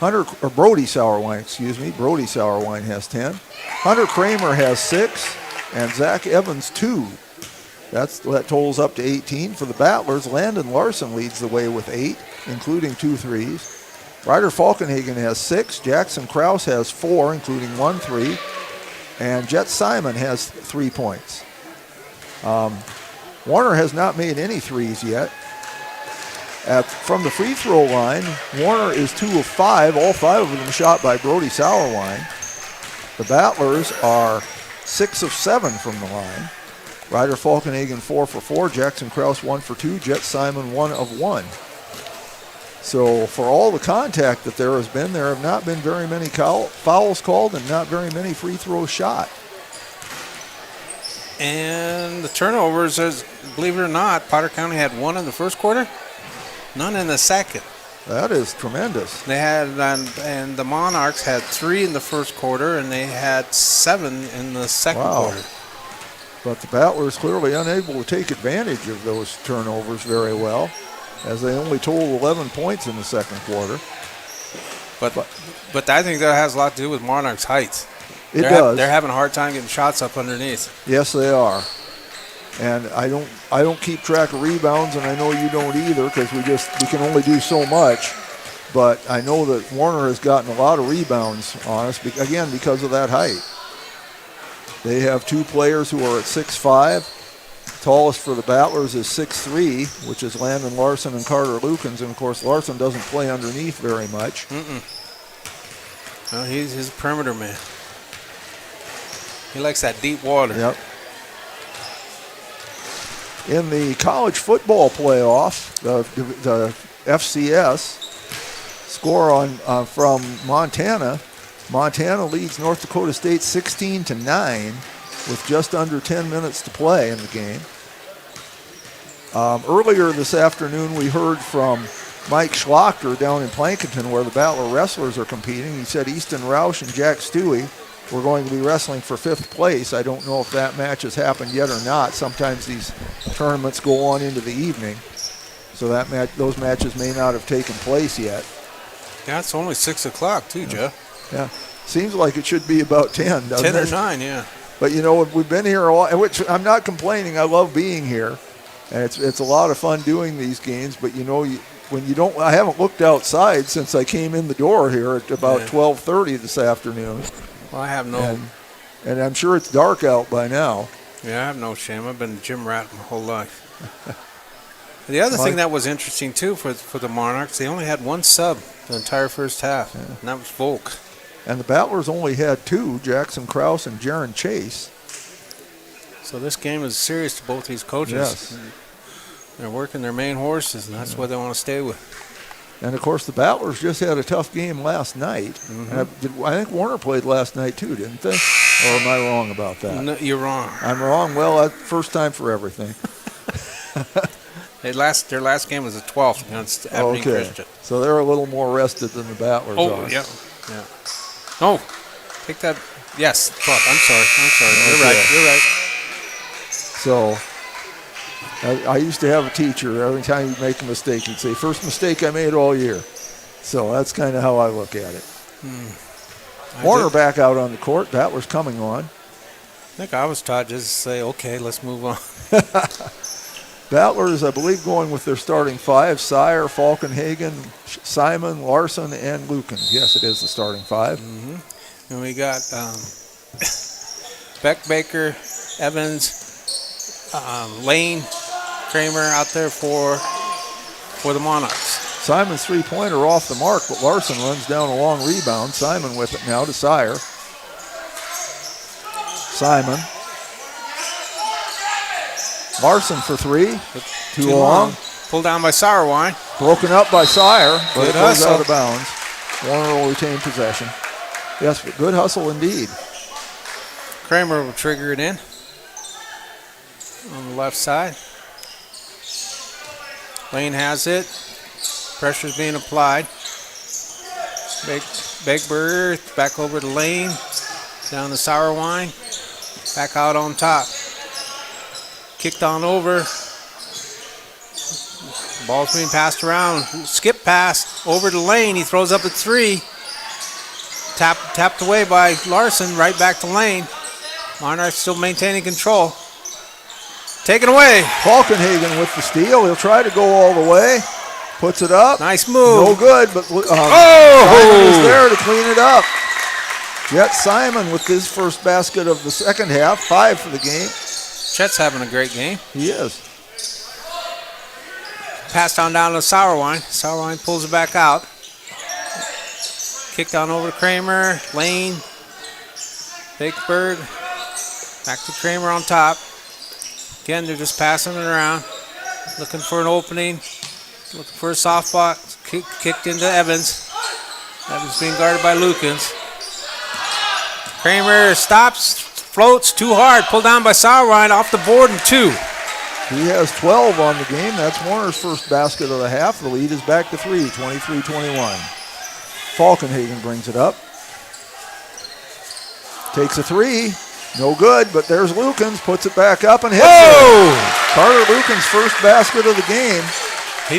Brody Sauerwein, Brody Sauerwein has 10. Hunter Kramer has 6, and Zach Evans 2. That totals up to 18. For the Battlers, Landon Larson leads the way with 8, including 2 threes. Ryder Falkenhagen has 6. Jackson Krause has 4, including 1 3. And Jet Simon has 3 points. Warner has not made any threes yet. From the free throw line, Warner is 2 of 5, all 5 of them shot by Brody Sauerwein. The Battlers are 6 of 7 from the line. Ryder Falkenhagen 4 for 4, Jackson Krause 1 for 2, Jet Simon 1 of 1. So for all the contact that there has been, there have not been very many fouls called and not very many free throws shot. And the turnovers, believe it or not, Potter County had 1 in the first quarter, none in the second. That is tremendous. They had, and the Monarchs had 3 in the first quarter, and they had 7 in the second quarter. But the Battlers clearly unable to take advantage of those turnovers very well, as they only totaled 11 points in the second quarter. But I think that has a lot to do with Monarchs' height. It does. They're having a hard time getting shots up underneath. Yes, they are. And I don't keep track of rebounds, and I know you don't either, because we can only do so much. But I know that Warner has gotten a lot of rebounds on us, again, because of that height. They have 2 players who are at 6'5". Tallest for the Battlers is 6'3", which is Landon Larson and Carter Lukens. And, of course, Larson doesn't play underneath very much. No, he's a perimeter man. He likes that deep water. Yep. In the college football playoff, the FCS, score from Montana. Montana leads North Dakota State 16-9 with just under 10 minutes to play in the game. Earlier this afternoon, we heard from Mike Schlachter down in Plankinton, where the Battler wrestlers are competing. He said Easton Roush and Jack Stewie were going to be wrestling for 5th place. I don't know if that match has happened yet or not. Sometimes these tournaments go on into the evening, so those matches may not have taken place yet. Yeah, it's only 6 o'clock too, Jeff. Yeah, seems like it should be about 10, doesn't it? 10 or 9, yeah. But, we've been here a lot, which I'm not complaining. I love being here, and it's a lot of fun doing these games. But, I haven't looked outside since I came in the door here at about 12:30 this afternoon. Well, I have no... And I'm sure it's dark out by now. Yeah, I have no shame. I've been a gym rat my whole life. The other thing that was interesting, too, for the Monarchs, they only had 1 sub the entire first half, and that was Volk. And the Battlers only had 2, Jackson Krause and Jaron Chase. So this game is serious to both these coaches. Yes. They're working their main horses, and that's what they want to stay with. And, of course, the Battlers just had a tough game last night. I think Warner played last night, too, didn't they? Or am I wrong about that? No, you're wrong. I'm wrong? Well, first time for everything. Their last game was the 12th against Aberdeen Christian. So they're a little more rested than the Battlers are. Oh, yeah. No, take that. Yes, 12th. I'm sorry. You're right. So I used to have a teacher. Every time you make a mistake, he'd say, "First mistake I made all year." So that's kind of how I look at it. Warner back out on the court. Battler's coming on. I think I was taught just to say, okay, let's move on. Battlers, I believe, going with their starting 5. Sire, Falkenhagen, Simon, Larson, and Lukens. Yes, it is the starting 5. And we got Beck, Baker, Evans, Lane, Kramer out there for the Monarchs. Simon's three-pointer off the mark, but Larson runs down a long rebound. Simon with it now to Sire. Simon. Larson for 3. Too long. Pulled down by Sauerwein. Broken up by Sire, but it goes hustle. out of bounds. Warner will retain possession. Yes, but good hustle indeed. Kramer will trigger it in on the left side. Lane has it. Pressure's being applied. Begberger back over to Lane. Down to Sauerwein. Back out on top. Kicked on over. Ball's being passed around. Skip pass over to Lane. He throws up a 3. Tapped away by Larson. Right back to Lane. Monarchs still maintaining control. Taken away. Falkenhagen with the steal. He'll try to go all the way. Puts it up. Nice move. No good, but Simon is there to clean it up. Jet Simon with his first basket of the second half. 5 for the game. Chet's having a great game. He is. Passed on down to Sauerwein. Sauerwein pulls it back out. Kicked on over to Kramer. Lane. Bakeberg. Back to Kramer on top. Again, they're just passing it around. Looking for an opening. Looking for a soft spot. Kicked into Evans. Evans being guarded by Lukens. Kramer stops. Floats too hard. Pulled down by Sauerwein off the board and 2. He has 12 on the game. That's Warner's first basket of the half. The lead is back to 3, 23-21. Falkenhagen brings it up. Takes a 3. No good, but there's Lukens. Puts it back up and hits it. Carter Lukens' first basket of the game.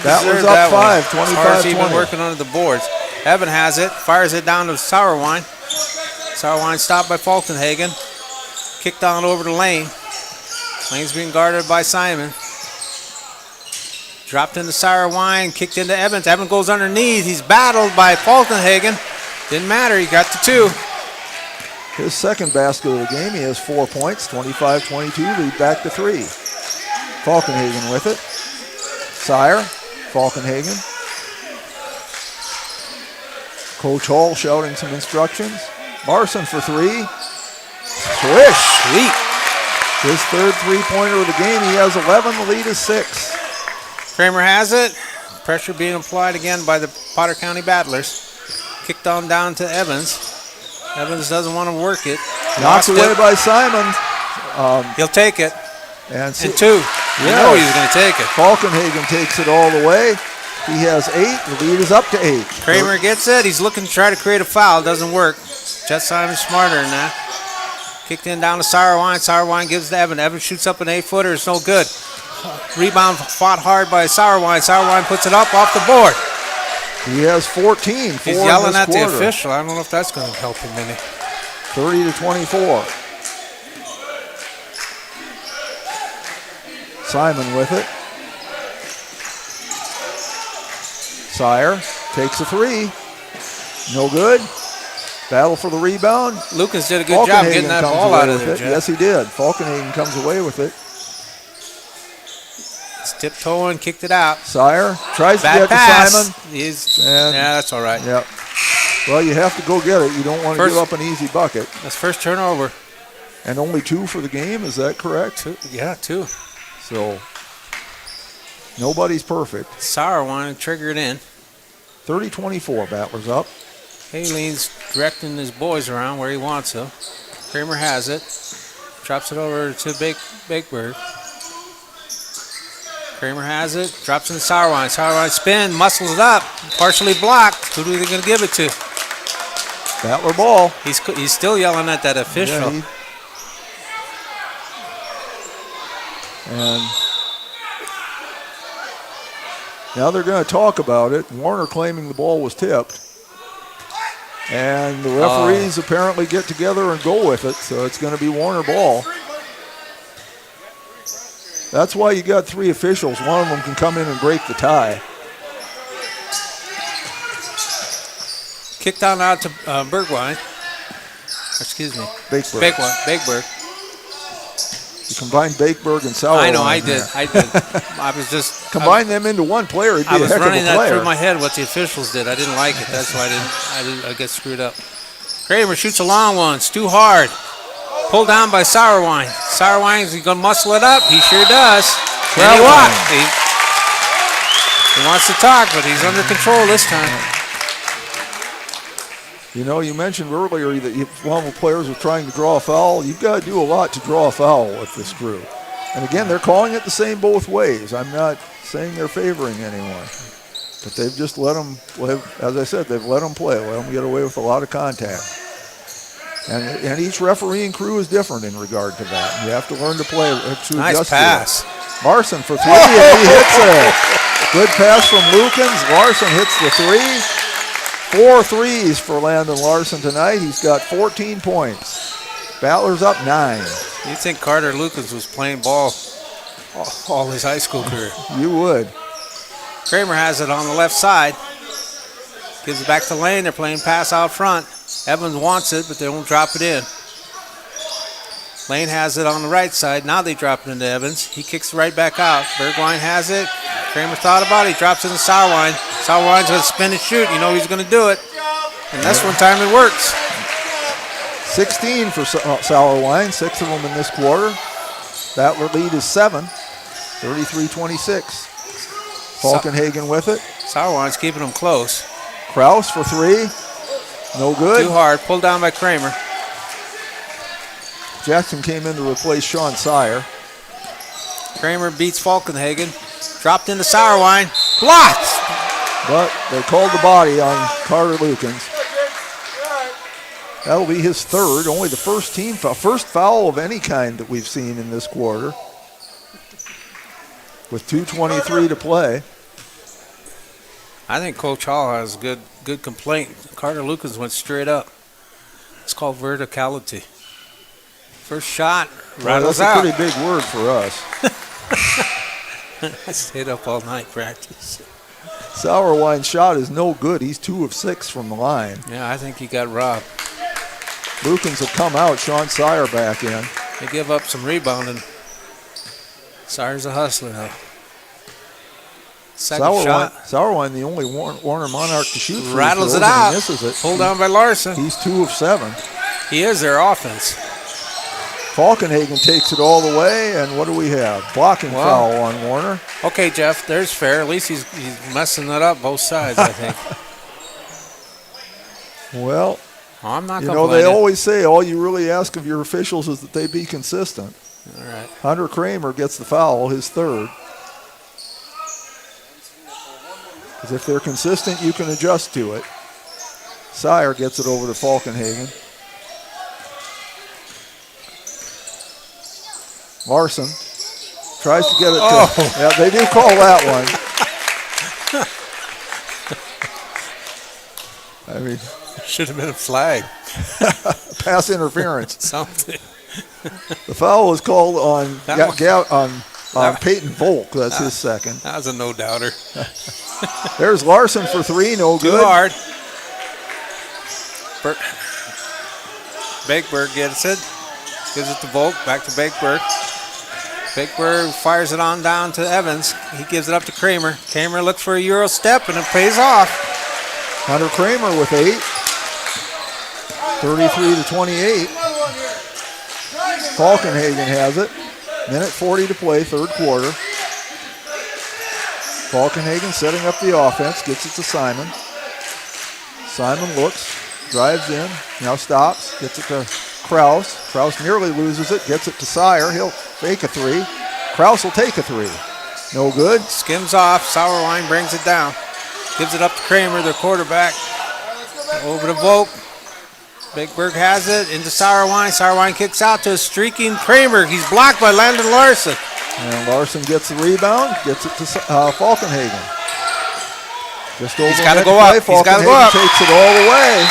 That was up 5, 25-20. He's been working under the boards. Evan has it. Fires it down to Sauerwein. Sauerwein stopped by Falkenhagen. Kicked on over to Lane. Lane's being guarded by Simon. Dropped into Sauerwein, kicked into Evans. Evans goes underneath. He's battled by Falkenhagen. Didn't matter, he got to 2. His second basket of the game, he has 4 points, 25-22, lead back to 3. Falkenhagen with it. Sire, Falkenhagen. Coach Hall shouting some instructions. Larson for 3. Swish. Sweet. His third three-pointer of the game. He has 11. The lead is 6. Kramer has it. Pressure being applied again by the Potter County Battlers. Kicked on down to Evans. Evans doesn't want to work it. Knocked away by Simon. He'll take it. And 2. You know he's going to take it. Falkenhagen takes it all the way. He has 8. The lead is up to 8. Kramer gets it. He's looking to try to create a foul. Doesn't work. Jet Simon's smarter than that. Kicked in down to Sauerwein. Sauerwein gives to Evan. Evan shoots up an 8-footer. It's no good. Rebound fought hard by Sauerwein. Sauerwein puts it up off the board. He has 14. He's yelling at the official. I don't know if that's going to help him any. 30-24. Simon with it. Sire takes a 3. No good. Battle for the rebound. Lucas did a good job getting that ball out of there, Jeff. Yes, he did. Falkenhagen comes away with it. It's tiptoeing, kicked it out. Sire tries to get to Simon. Yeah, that's all right. Yep. Well, you have to go get it. You don't want to give up an easy bucket. That's first turnover. And only 2 for the game, is that correct? 2. Yeah, 2. So, nobody's perfect. Sauerwein triggered in. 30-24, Battlers up. Haleen's directing his boys around where he wants to. Kramer has it. Drops it over to Bakeberg. Kramer has it. Drops into Sauerwein. Sauerwein spin, muscles it up. Partially blocked. Who are they going to give it to? Battler ball. He's still yelling at that official. Yeah, and now they're going to talk about it. Warner claiming the ball was tipped. And the referees apparently get together and go with it, so it's going to be Warner ball. That's why you got 3 officials. One of them can come in and break the tie. Kicked on out to Bergwijn. Excuse me. Bakeberg. You combined Bakeberg and Sauer. I know, I did. I was just... Combine them into one player, he'd be I a was heck of a running player. that through my head what the officials did. I didn't like it. That's why I get screwed up. Kramer shoots a long one. It's too hard. Pulled down by Sauerwein. Sauerwein, is he going to muscle it up? He sure does. And he walked. He wants to talk, but he's under control this time. You know, you mentioned earlier that if one of the players was trying to draw a foul, you've got to do a lot to draw a foul with this group. And again, they're calling it the same both ways. I'm not saying they're favoring anyone. But they've just let them, as I said, they've let them play, let them get away with a lot of contact. And each refereeing crew is different in regard to that. You have to learn to play to nice adjust pass. to it. Larson for 3, and he hits it. Good pass from Lukens. Larson hits the 3. 4 threes for Landon Larson tonight. He's got 14 points. Battlers up 9. You'd think Carter Lukens was playing ball all his high school career. You would. Kramer has it on the left side. Gives it back to Lane. They're playing pass out front. Evans wants it, but they won't drop it in. Lane has it on the right side. Now they drop it into Evans. He kicks it right back out. Bergwijn has it. Kramer thought about it. He drops it to Sauerwein. Sauerwein's going to spin and shoot. You know he's going to do it. And this one time it works. 16 for Sauerwein, 6 of them in this quarter. Battler lead is 7, 33-26. Falkenhagen with it. Sauerwein's keeping them close. Kraus for 3. No good. Too hard. Pulled down by Kramer. Jackson came in to replace Sean Sire. Kramer beats Falkenhagen. Dropped into Sauerwein. Blocked! But they called the body on Carter Lukens. That'll be his 3rd, only the first foul of any kind that we've seen in this quarter. With 2:23 to play. I think Coach Hall has a good complaint. Carter Lukens went straight up. It's called verticality. First shot, rattles out. That's a pretty big word for us. I stayed up all night practice. Sauerwein's shot is no good. He's 2 of 6 from the line. Yeah, I think he got robbed. Lukens will come out. Sean Sire back in. They give up some rebounding. Sire's a hustler now. Second shot. Sauerwein, the only Warner Monarch to shoot. Rattles it out. Misses it. Pulled down by Larson. He's 2 of 7. He is their offense. Falkenhagen takes it all the way, and what do we have? Blocking foul on Warner. Okay, Jeff, there's fair. At least he's messing it up both sides, I think. Well, I'm not complaining. They always say all you really ask of your officials is that they be consistent. All right. Hunter Kramer gets the foul, his 3rd. Because if they're consistent, you can adjust to it. Sire gets it over to Falkenhagen. Larson tries to get it to... Yeah, they do call that one. I mean... Should have been a flag. Pass interference. Something. The foul was called on Peyton Volk. That's his 2nd. That was a no-doubter. There's Larson for 3. No good. Too hard. Bakeberg gets it. Gives it to Volk. Back to Bakeberg. Bakeberg fires it on down to Evans. He gives it up to Kramer. Kramer looks for a Euro step, and it pays off. Hunter Kramer with 8. 33-28. Falkenhagen has it. Minute 40 to play, 3rd quarter. Falkenhagen setting up the offense, gets it to Simon. Simon looks, drives in, now stops, gets it to Kraus. Kraus nearly loses it, gets it to Sire. He'll fake a 3. Kraus will take a 3. No good. Skims off. Sauerwein brings it down. Gives it up to Kramer, their quarterback. Over to Volk. Bakeberg has it into Sauerwein. Sauerwein kicks out to a streaking Kramer. He's blocked by Landon Larson. And Larson gets the rebound, gets it to Falkenhagen. Just over. He's got to go up. He's got to go up. Takes it all the way.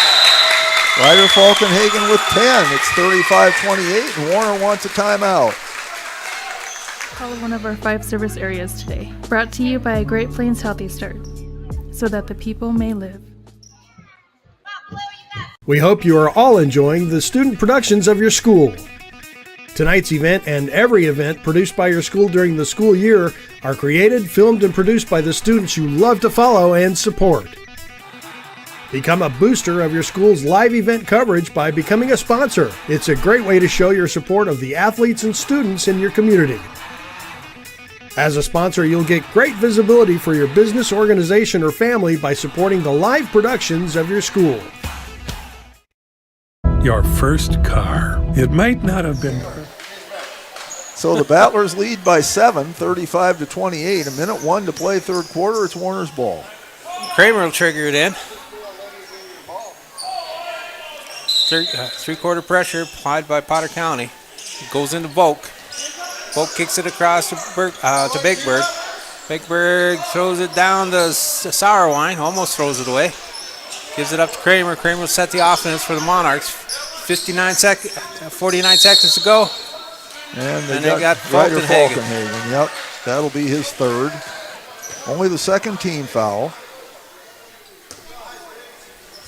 Ryder Falkenhagen with 10. It's 35-28, and Warner wants a timeout. call one of our 5 service areas today. Brought to you by Great Plains Healthy Starts, so that the people may live. We hope you are all enjoying the student productions of your school. Tonight's event and every event produced by your school during the school year are created, filmed, and produced by the students you love to follow and support. Become a booster of your school's live event coverage by becoming a sponsor. It's a great way to show your support of the athletes and students in your community. As a sponsor, you'll get great visibility for your business, organization, or family by supporting the live productions of your school. Your first car. It might not have been. So the Battlers lead by 7, 35-28. A minute 1 to play third quarter. It's Warner's ball. Kramer will trigger it in. Three-quarter pressure applied by Potter County. It goes into Volk. Volk kicks it across to Bigberg. Bigberg throws it down to Sauerwein. Almost throws it away. Gives it up to Kramer. Kramer will set the offense for the Monarchs. 49 seconds to go. And they got Ryder Falkenhagen. Yep, that'll be his third. Only the second team foul.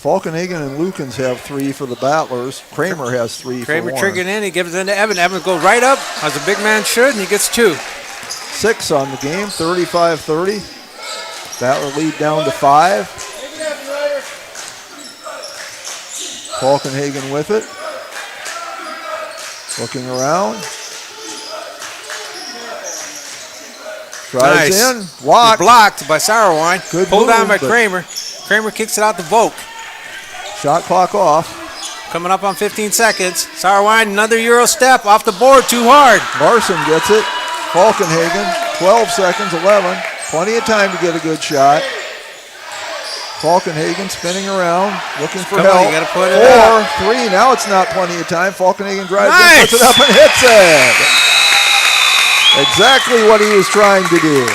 Falkenhagen and Lukens have 3 for the Battlers. Kramer has 3 Kramer for Warner. triggered in. He gives it into Evan. Evan goes right up, as a big man should, and he gets 2. 6 on the game, 35-30. Battler lead down to 5. Falkenhagen with it. Looking around. Drives in. Blocked by Sauerwein. Good Pulled move, down by Kramer. Kramer kicks it out to Volk. Shot clock off. Coming up on 15 seconds. Sauerwein, another Euro step off the board, too hard. Larson gets it. Falkenhagen, 12 seconds, 11. Plenty of time to get a good shot. Falkenhagen spinning around, looking for help. You gotta put it up. 4-3. Now it's not plenty of time. Falkenhagen drives in, puts it up, and hits it. Exactly what he was trying to do.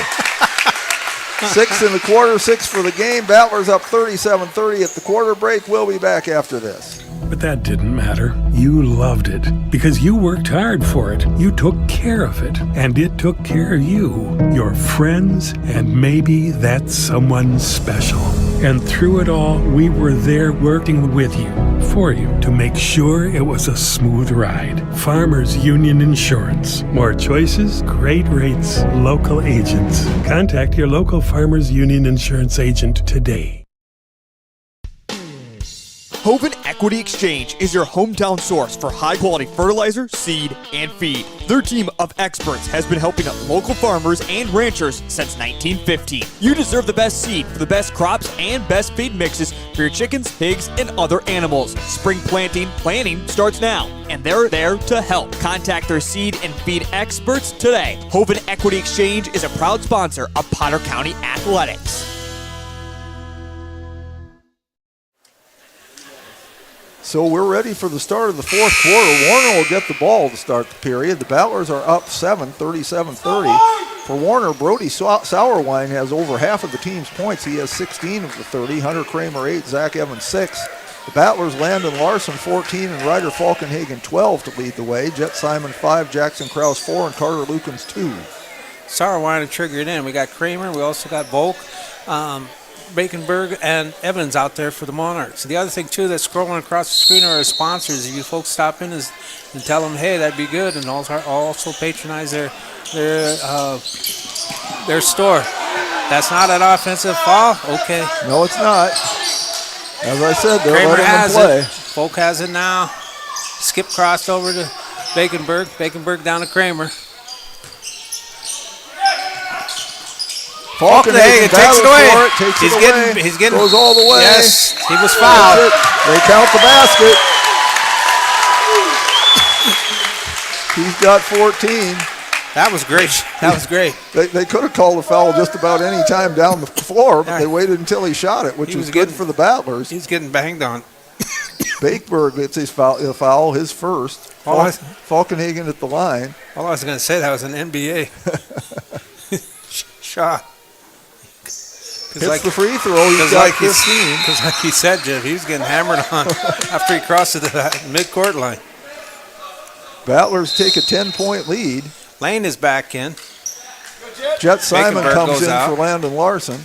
6 in the quarter, 6 for the game. Battlers up 37-30 at the quarter break. We'll be back after this. But that didn't matter. You loved it because you worked hard for it. You took care of it, and it took care of you, your friends, and maybe that someone special. And through it all, we were there working with you, for you, to make sure it was a smooth ride. Farmers Union Insurance. More choices, great rates, local agents. Contact your local Farmers Union Insurance agent today. Hoven Equity Exchange is your hometown source for high-quality fertilizer, seed, and feed. Their team of experts has been helping local farmers and ranchers since 1915. You deserve the best seed for the best crops and best feed mixes for your chickens, pigs, and other animals. Spring planning starts now, and they're there to help. Contact their seed and feed experts today. Hoven Equity Exchange is a proud sponsor of Potter County Athletics. So we're ready for the start of the fourth quarter. Warner will get the ball to start the period. The Battlers are up 7, 37-30. For Warner, Brody Sauerwein has over half of the team's points. He has 16 of the 30. Hunter Kramer 8, Zach Evans 6. The Battlers, Landon Larson 14 and Ryder Falkenhagen 12 to lead the way. Jet Simon 5, Jackson Krause 4, and Carter Lukens 2. Sauerwein triggered in. We got Kramer. We also got Volk. Baconberg and Evans out there for the Monarchs. The other thing, too, that's scrolling across the screen are our sponsors. If you folks stop in and tell them, hey, that'd be good, and also patronize their store. That's not an offensive foul? Okay. No, it's not. As I said, they're Kramer letting has them play. it. Volk has it now. Skip crossed over to Baconberg. Baconberg down to Kramer. Falkenhagen takes it away. He's getting goes all the way. Yes, he was fouled. They count the basket. He's got 14. That was great. That was great. They could have called a foul just about any time down the floor, but they waited until he shot it, which was good for the Battlers. He's getting banged on. Bakeberg gets his foul, his first. Falkenhagen at the line. All I was going to say, that was an NBA shot. Hits the free throw. He's got 15. Because like he said, Jeff, he was getting hammered on after he crossed to the midcourt line. Battlers take a 10-point lead. Lane is back in. Jet Simon Bakenberg comes goes in out. for Landon Larson.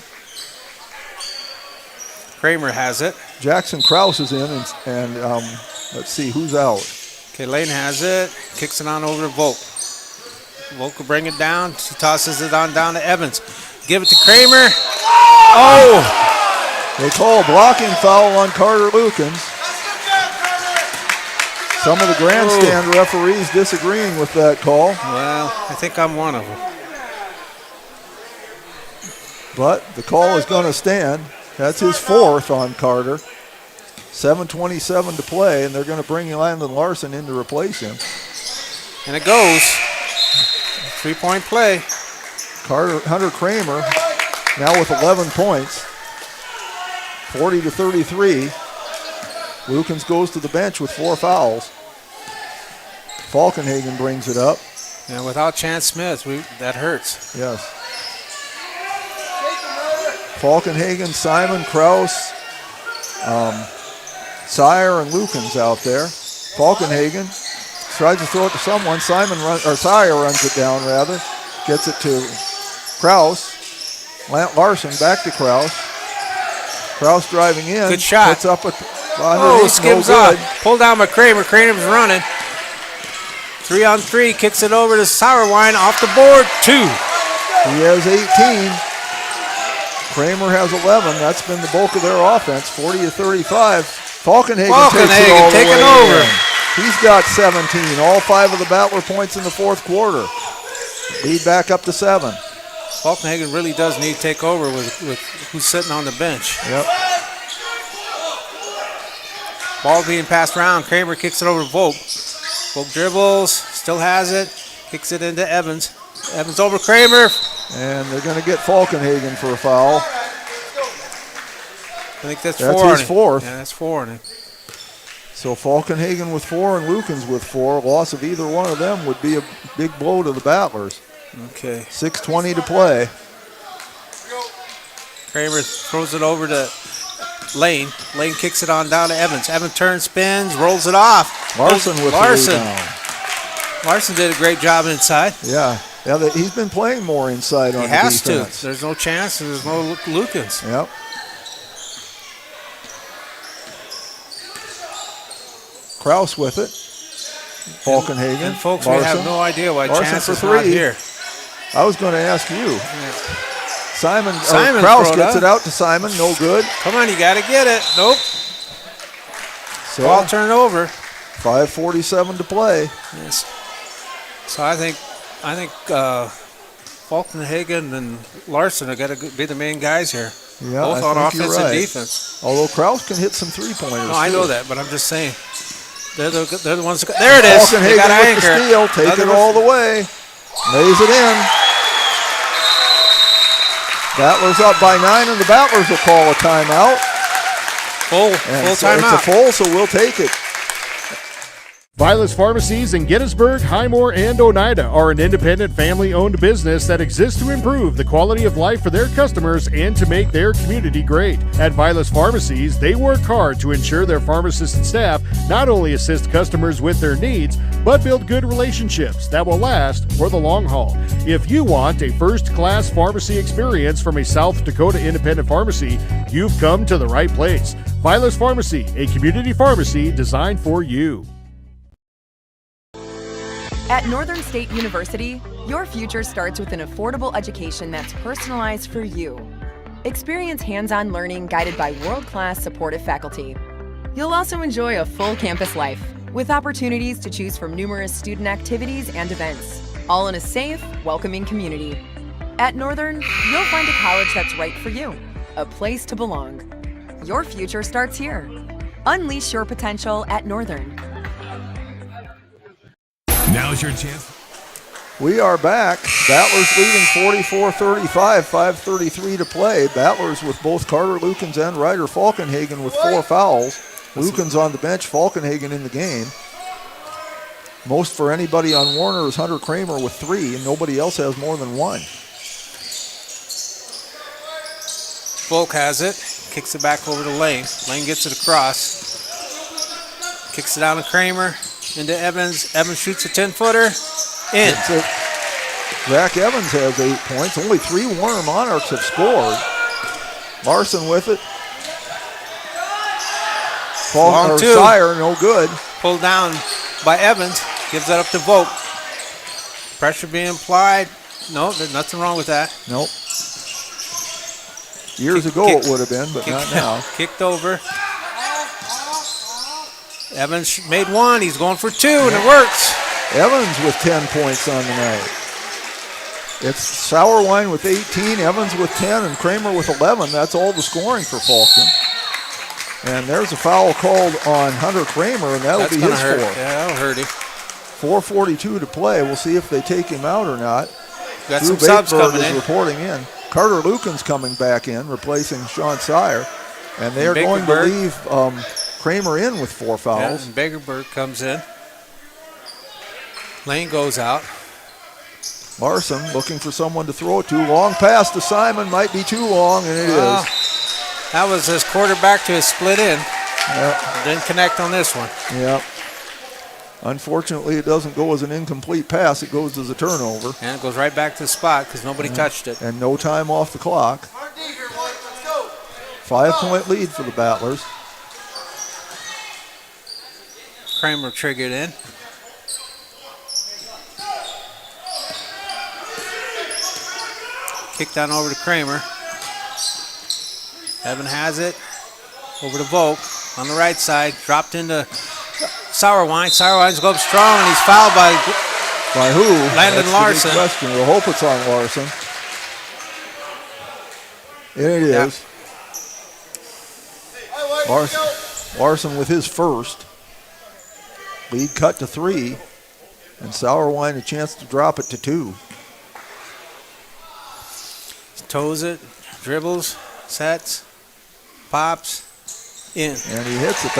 Kramer has it. Jackson Krause is in, and let's see who's out. Okay, Lane has it. Kicks it on over to Volk. Volk will bring it down. She tosses it on down to Evans. Give it to Kramer. Oh! They call a blocking foul on Carter Lukens. Some of the grandstand referees disagreeing with that call. Well, I think I'm one of them. But the call is going to stand. That's his fourth on Carter. 7:27 to play, and they're going to bring Landon Larson in to replace him. And it goes. 3-point play. Hunter Kramer now with 11 points. 40-33. Lukens goes to the bench with 4 fouls. Falkenhagen brings it up. And without Chance Smith, that hurts. Yes. Falkenhagen, Simon, Krause, Sire, and Lukens out there. Falkenhagen tries to throw it to someone. Sire runs it down, rather. Gets it to Krause. Larson back to Krause. Krause driving in. Good shot. Puts up skims off. Pulled down by Kramer. Kramer's running. 3-on-3. Kicks it over to Sauerwein. Off the board. 2. He has 18. Kramer has 11. That's been the bulk of their offense. 40-35. Falkenhagen takes it all the taking way over. in. He's got 17. All 5 of the Battler points in the fourth quarter. Lead back up to 7. Falkenhagen really does need to take over with who's sitting on the bench. Yep. Ball being passed around. Kramer kicks it over to Volk. Volk dribbles, still has it, kicks it into Evans. Evans over Kramer. And they're going to get Falkenhagen for a foul. I think that's 4. That's his fourth. Yeah, that's 4 on it. So Falkenhagen with 4 and Lukens with 4. Loss of either one of them would be a big blow to the Battlers. Okay. 6:20 to play. Kramer throws it over to Lane. Lane kicks it on down to Evans. Evans turns, spins, rolls it off. Larson with the rebound. Larson did a great job inside. Yeah, he's been playing more inside on the defense. He has to. There's no chance. There's no Lukens. Yep. Krause with it. Falkenhagen. And folks, Larson. we have no idea why Larson Chance for is 3. not here. I was going to ask you. Simon Krause gets it out to Simon. No good. Come on, you got to get it. Nope. So ball turned over. 5:47 to play. Yes. So I think Falkenhagen and Larson are going to be the main guys here. Yeah, both on I think offense you're right. and defense. Although Krause can hit some 3-pointers. No, I know that, but I'm just saying. They're the ones. There it is. Falkenhagen with the steal. Take it all the way. Lays it in. Battlers up by 9, and the Battlers will call a timeout. Full timeout. It's a full, so we'll take it. Vilas Pharmacies in Gettysburg, Highmore, and Oneida are an independent family-owned business that exists to improve the quality of life for their customers and to make their community great. At Vilas Pharmacies, they work hard to ensure their pharmacists and staff not only assist customers with their needs, but build good relationships that will last for the long haul. If you want a first-class pharmacy experience from a South Dakota independent pharmacy, you've come to the right place. Vilas Pharmacy, a community pharmacy designed for you. At Northern State University, your future starts with an affordable education that's personalized for you. Experience hands-on learning guided by world-class supportive faculty. You'll also enjoy a full campus life with opportunities to choose from numerous student activities and events, all in a safe, welcoming community. At Northern, you'll find a college that's right for you, a place to belong. Your future starts here. Unleash your potential at Northern. Now's your chance. We are back. Battlers leading 44-35, 5:33 to play. Battlers with both Carter Lukens and Ryder Falkenhagen with 4 fouls. Lukens on the bench, Falkenhagen in the game. Most for anybody on Warner is Hunter Kramer with 3, and nobody else has more than 1. Volk has it, kicks it back over to Lane. Lane gets it across. Kicks it down to Kramer, into Evans. Evans shoots a 10-footer. In. Zach Evans has 8 points. Only 3 Warner Monarchs have scored. Larson with it. Long two. Sire, no good. Pulled down by Evans. Gives that up to Volk. Pressure being applied. No, there's nothing wrong with that. Nope. Years ago it would have been, but not now. Kicked over. Evans made 1. He's going for 2, and it works. Evans with 10 points on the night. It's Sauerwein with 18, Evans with 10, and Kramer with 11. That's all the scoring for Falkton. And there's a foul called on Hunter Kramer, and that'll be his hurt. 4th. Yeah, that'll hurt him. 4:42 to play. We'll see if they take him out or not. Got Drew some subs Bateberg coming is in. reporting in. Carter Lucan's coming back in, replacing Sean Sire. And they're going to leave Kramer in with 4 fouls. Yeah, and Bakerberg comes in. Lane goes out. Larson looking for someone to throw it to. Long pass to Simon. Might be too long, and it is. That was his quarterback to his split in. Yep. Didn't connect on this one. Yep. Unfortunately, it doesn't go as an incomplete pass. It goes as a turnover. And it goes right back to the spot because nobody touched it. And no time off the clock. 5-point lead for the Battlers. Kramer triggered in. Kick down over to Kramer. Evan has it. Over to Volk on the right side. Dropped into Sauerwein. Sauerwein's go up strong, and he's fouled by who? Landon Larson. That's the big question. We'll hope it's on Larson. And it is. Larson with his first. Lead cut to 3. And Sauerwein a chance to drop it to 2. Toes it, dribbles, sets, pops, in. And he hits it.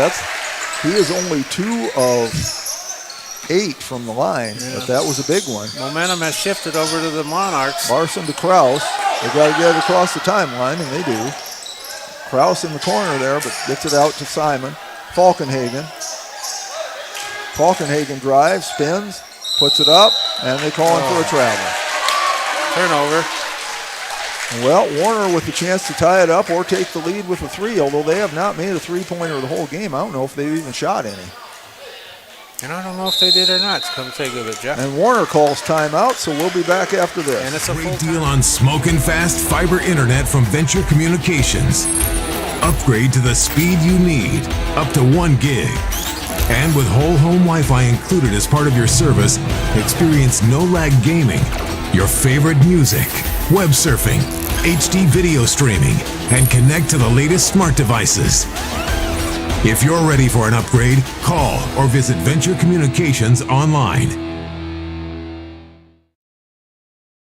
He is only 2 of 8 from the line, but that was a big one. Momentum has shifted over to the Monarchs. Larson to Kraus. They got to get it across the timeline, and they do. Kraus in the corner there, but gets it out to Simon. Falkenhagen. Falkenhagen drives, spins, puts it up, and they call him for a travel. Turnover. Well, Warner with the chance to tie it up or take the lead with a 3, although they have not made a 3-pointer the whole game. I don't know if they've even shot any. And I don't know if they did or not. Come think of it, Jeff. And Warner calls timeout, so we'll be back after this. And it's a great deal on smoking fast fiber internet from Venture Communications. Upgrade to the speed you need, up to 1 gig. And with whole home Wi-Fi included as part of your service, experience no-lag gaming, your favorite music, web surfing, HD video streaming, and connect to the latest smart devices. If you're ready for an upgrade, call or visit Venture Communications online.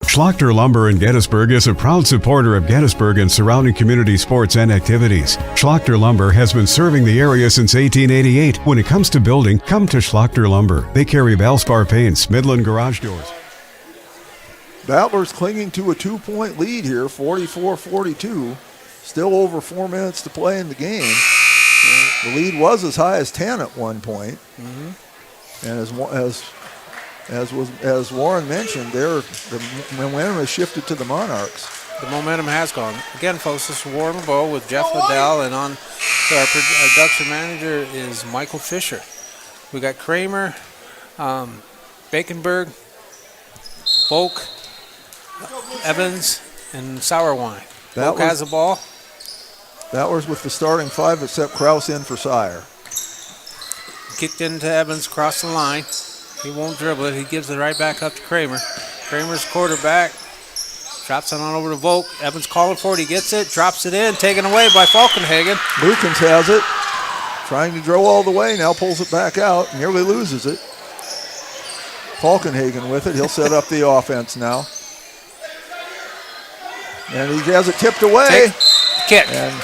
Schlachter Lumber in Gettysburg is a proud supporter of Gettysburg and surrounding community sports and activities. Schlachter Lumber has been serving the area since 1888. When it comes to building, come to Schlachter Lumber. They carry Valspar paints, Midland garage doors. Battlers clinging to a 2-point lead here, 44-42. Still over 4 minutes to play in the game. The lead was as high as 10 at one point. And as Warren mentioned, the momentum has shifted to the Monarchs. The momentum has gone. Again, folks, this is Warren LeBeau with Jeff Liddell, and on our production manager is Michael Fisher. We got Kramer, Bakenberg, Volk, Evans, and Sauerwein. Volk has the ball. Battlers with the starting 5, except Kraus in for Sire. Kicked into Evans, across the line. He won't dribble it. He gives it right back up to Kramer. Kramer's quarterback. Drops it on over to Volk. Evans calling for it. He gets it, drops it in, taken away by Falkenhagen. Lukens has it. Trying to drill all the way, now pulls it back out, nearly loses it. Falkenhagen with it. He'll set up the offense now. And he has it tipped away. Kick. And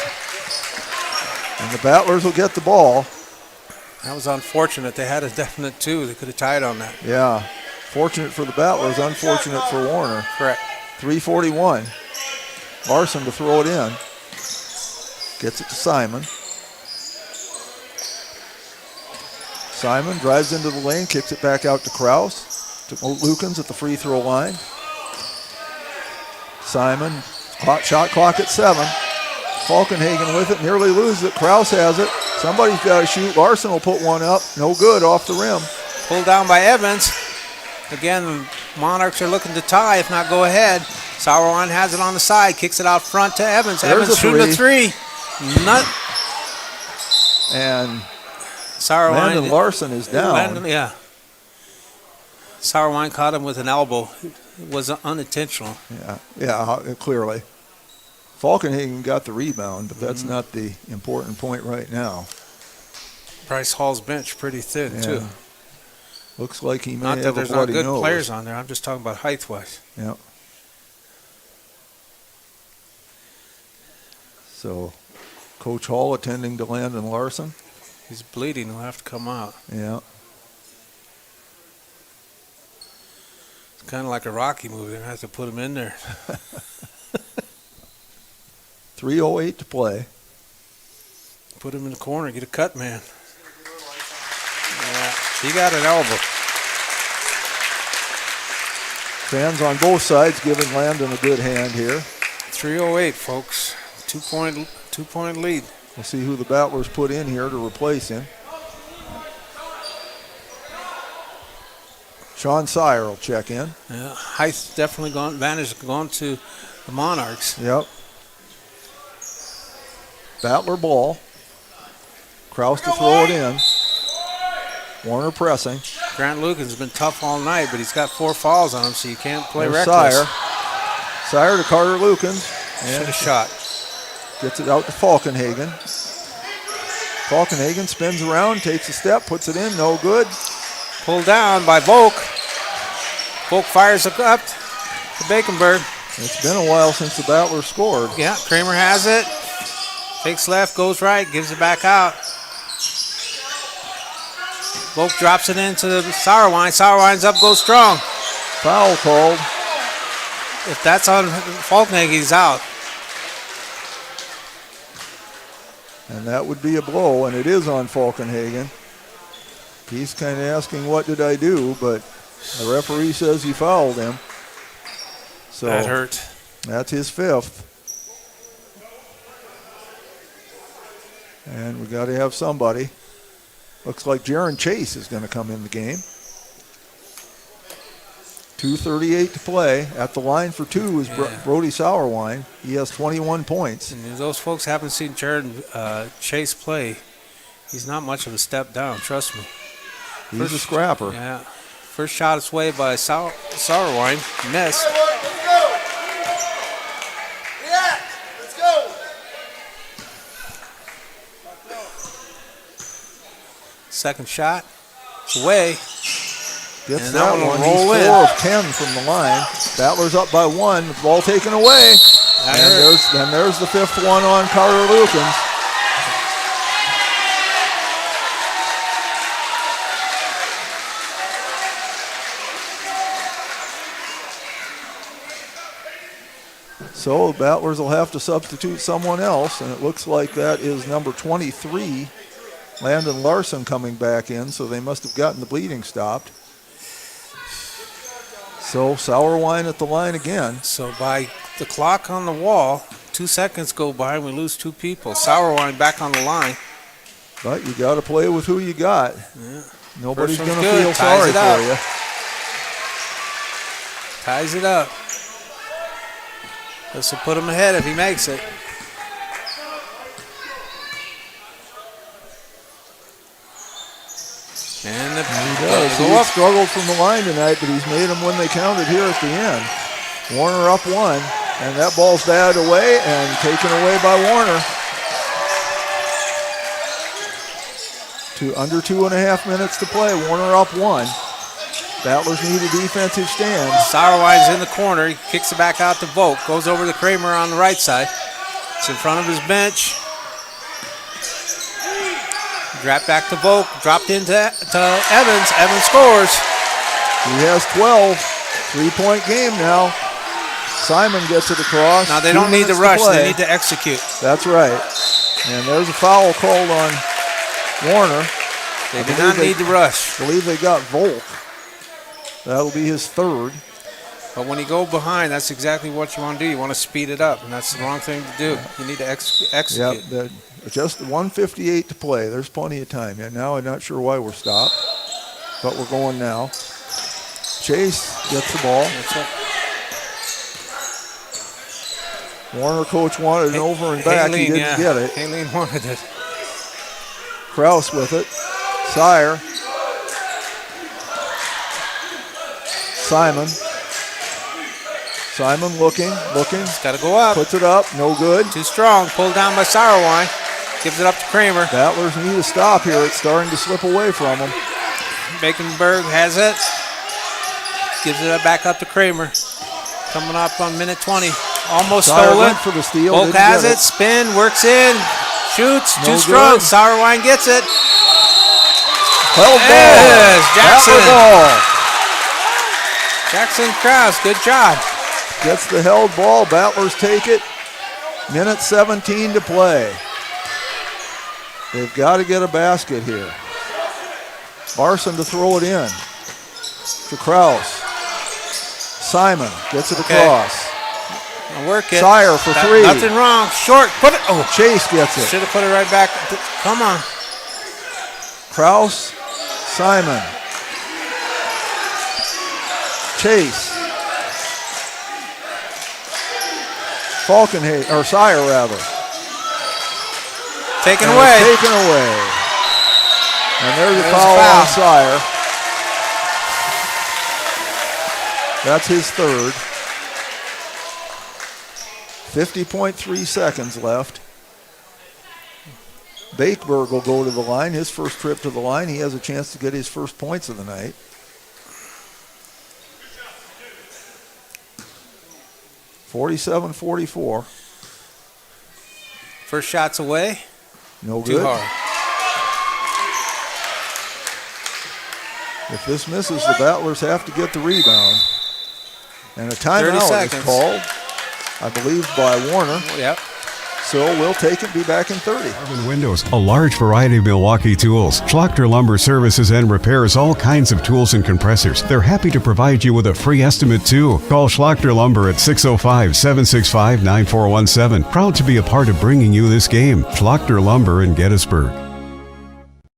the Battlers will get the ball. That was unfortunate. They had a definite 2. They could have tied on that. Yeah. Fortunate for the Battlers, unfortunate for Warner. Correct. 3:41. Larson to throw it in. Gets it to Simon. Simon drives into the lane, kicks it back out to Kraus. To Lukens at the free throw line. Simon. Shot clock at 7. Falkenhagen with it, nearly loses it. Kraus has it. Somebody's got to shoot. Larson will put one up. No good, off the rim. Pulled down by Evans. Again, Monarchs are looking to tie, if not go ahead. Sauerwein has it on the side, kicks it out front to Evans. There's Evans shooting a three. And Sauerwein, Landon Larson is down. Sauerwein caught him with an elbow. It was unintentional. Yeah, clearly. Falkenhagen got the rebound, but that's not the important point right now. Bryce Hall's bench pretty thin, too. Looks like he may not have that there's a bloody not good nose. players on there. I'm just talking about height-wise. Yeah. So, Coach Hall attending to Landon Larson. He's bleeding. He'll have to come out. Yeah. It's kind of like a Rocky movie. They're going to have to put him in there. 3:08 to play. Put him in the corner. Get a cut, man. Yeah, he got an elbow. Fans on both sides giving Landon a good hand here. 3:08, folks. Two-point lead. We'll see who the Battlers put in here to replace him. Sean Sire will check in. Yeah, height's definitely gone. Advantage gone to the Monarchs. Yep. Battler ball. Kraus to throw it in. Warner pressing. Grant Lucan's has been tough all night, but he's got 4 fouls on him, so you can't play There's reckless. Sire to Carter Lukens. Should have shot. Gets it out to Falkenhagen. Falkenhagen spins around, takes a step, puts it in, no good. Pulled down by Volk. Volk fires it up to Bakenberg. It's been a while since the Battlers scored. Yeah, Kramer has it. Fakes left, goes right, gives it back out. Volk drops it into Sauerwein. Sauerwein's up, goes strong. Foul called. If that's on Falkenhagen, he's out. And that would be a blow, and it is on Falkenhagen. He's kind of asking, what did I do? But the referee says he fouled him. So that hurt. That's his 5th. And we got to have somebody. Looks like Jaron Chase is going to come in the game. 2:38 to play. At the line for 2 is Brody Sauerwein. He has 21 points. And if those folks haven't seen Jaron Chase play, he's not much of a step down, trust me. He's a scrapper. Yeah. First shot is way by Sauerwein. Missed. Let's go. Second shot. It's away. Gets and that one. He's 4 of 10 from the line. Battlers up by 1. The ball taken away. And there's the 5th one on Carter Lukens. So the Battlers will have to substitute someone else, and it looks like that is number 23, Landon Larson, coming back in, so they must have gotten the bleeding stopped. So Sauerwein at the line again. So by the clock on the wall, 2 seconds go by and we lose 2 people. Sauerwein back on the line. But you got to play with who you got. Yeah. Nobody's going to good. feel sorry for you. Ties it up. This will put him ahead if he makes it. And he does. He struggled from the line tonight, but he's made them when they counted here at the end. Warner up 1, and that ball's batted away and taken away by Warner. Under 2.5 minutes to play. Warner up 1. Battlers need a defensive stand. Sauerwein's in the corner. He kicks it back out to Volk. Goes over to Kramer on the right side. It's in front of his bench. Drop back to Volk. Dropped into Evans. Evans scores. He has 12. 3-point game now. Simon gets it across. Now they don't need to rush. They need to execute. That's right. And there's a foul called on Warner. They do not need to rush. I believe they got Volk. That'll be his 3rd. But when you go behind, that's exactly what you want to do. You want to speed it up, and that's the wrong thing to do. You need to execute. Yep, just 1:58 to play. There's plenty of time. And now I'm not sure why we're stopped, but we're going now. Chase gets the ball. That's it. Warner coach wanted an over and back. He didn't get it. Haleen wanted it. Kraus with it. Sire. Simon looking. It's got to go up. Puts it up. No good. Too strong. Pulled down by Sauerwein. Gives it up to Kramer. Battlers need a stop here. It's starting to slip away from them. Bakenberg has it. Gives it back up to Kramer. Coming up on minute 20. Almost stole it. Went for the steal. Volk has it. Spin. Works in. Shoots. Too strong. Sauerwein gets it. Held ball. Jackson. Ball. Jackson Krause. Good job. Gets the held ball. Battlers take it. Minute 17 to play. They've got to get a basket here. Larson to throw it in to Kraus. Simon gets it across. Work it. Sire for three. Nothing wrong. Short. Put it. Oh, Chase gets it. Should have put it right back. Come on. Kraus. Simon. Chase. Sire rather. Taken away. Taken away. And there's a foul on Sire. That's his third. 50.3 seconds left. Bakeberg will go to the line. His first trip to the line. He has a chance to get his first points of the night. (47-44). First shot's away. No good. Too hard. If this misses, the Battlers have to get the rebound. And a timeout is called, I believe, by Warner. Yep. So we'll take it, be back in 30. Marvin Windows, a large variety of Milwaukee tools. Schlachter Lumber services and repairs all kinds of tools and compressors. They're happy to provide you with a free estimate too. Call Schlachter Lumber at 605-765-9417. Proud to be a part of bringing you this game. Schlachter Lumber in Gettysburg.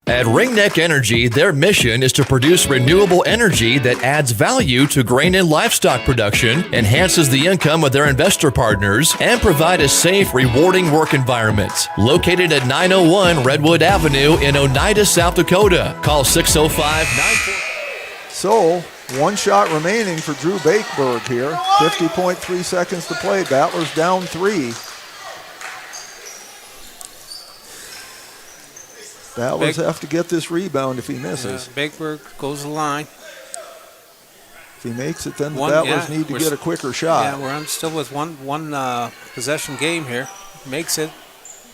At Ringneck Energy, their mission is to produce renewable energy that adds value to grain and livestock production, enhances the income of their investor partners, and provide a safe, rewarding work environment. Located at 901 Redwood Avenue in Oneida, South Dakota. Call 605-94. So, one shot remaining for Drew Bakeberg here. 50.3 seconds to play. Battlers down 3. Battlers have to get this rebound if he misses. Bakeberg goes the line. If he makes it, then the Battlers need to get a quicker shot. Yeah, we're still with one possession game here. Makes it,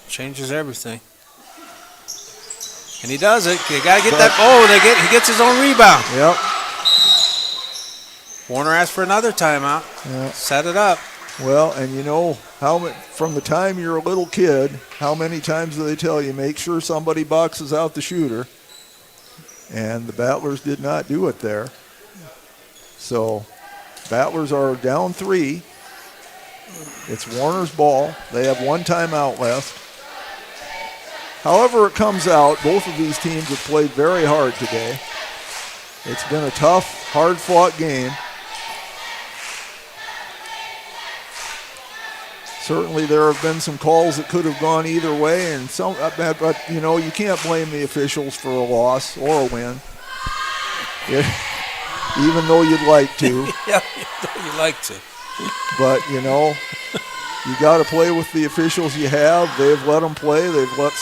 changes everything. And he does it. You got to get that. Oh, he gets his own rebound. Yep. Warner asked for another timeout. Yep. Set it up. Well, and you know, from the time you're a little kid, how many times do they tell you, make sure somebody boxes out the shooter? And the Battlers did not do it there. So, Battlers are down 3. It's Warner's ball. They have one timeout left. However it comes out, both of these teams have played very hard today. It's been a tough, hard-fought game. Certainly there have been some calls that could have gone either way, and but you know, you can't blame the officials for a loss or a win. Even though you'd like to. Yeah, you'd like to. But, you know, you got to play with the officials you have. They've let them play. They've let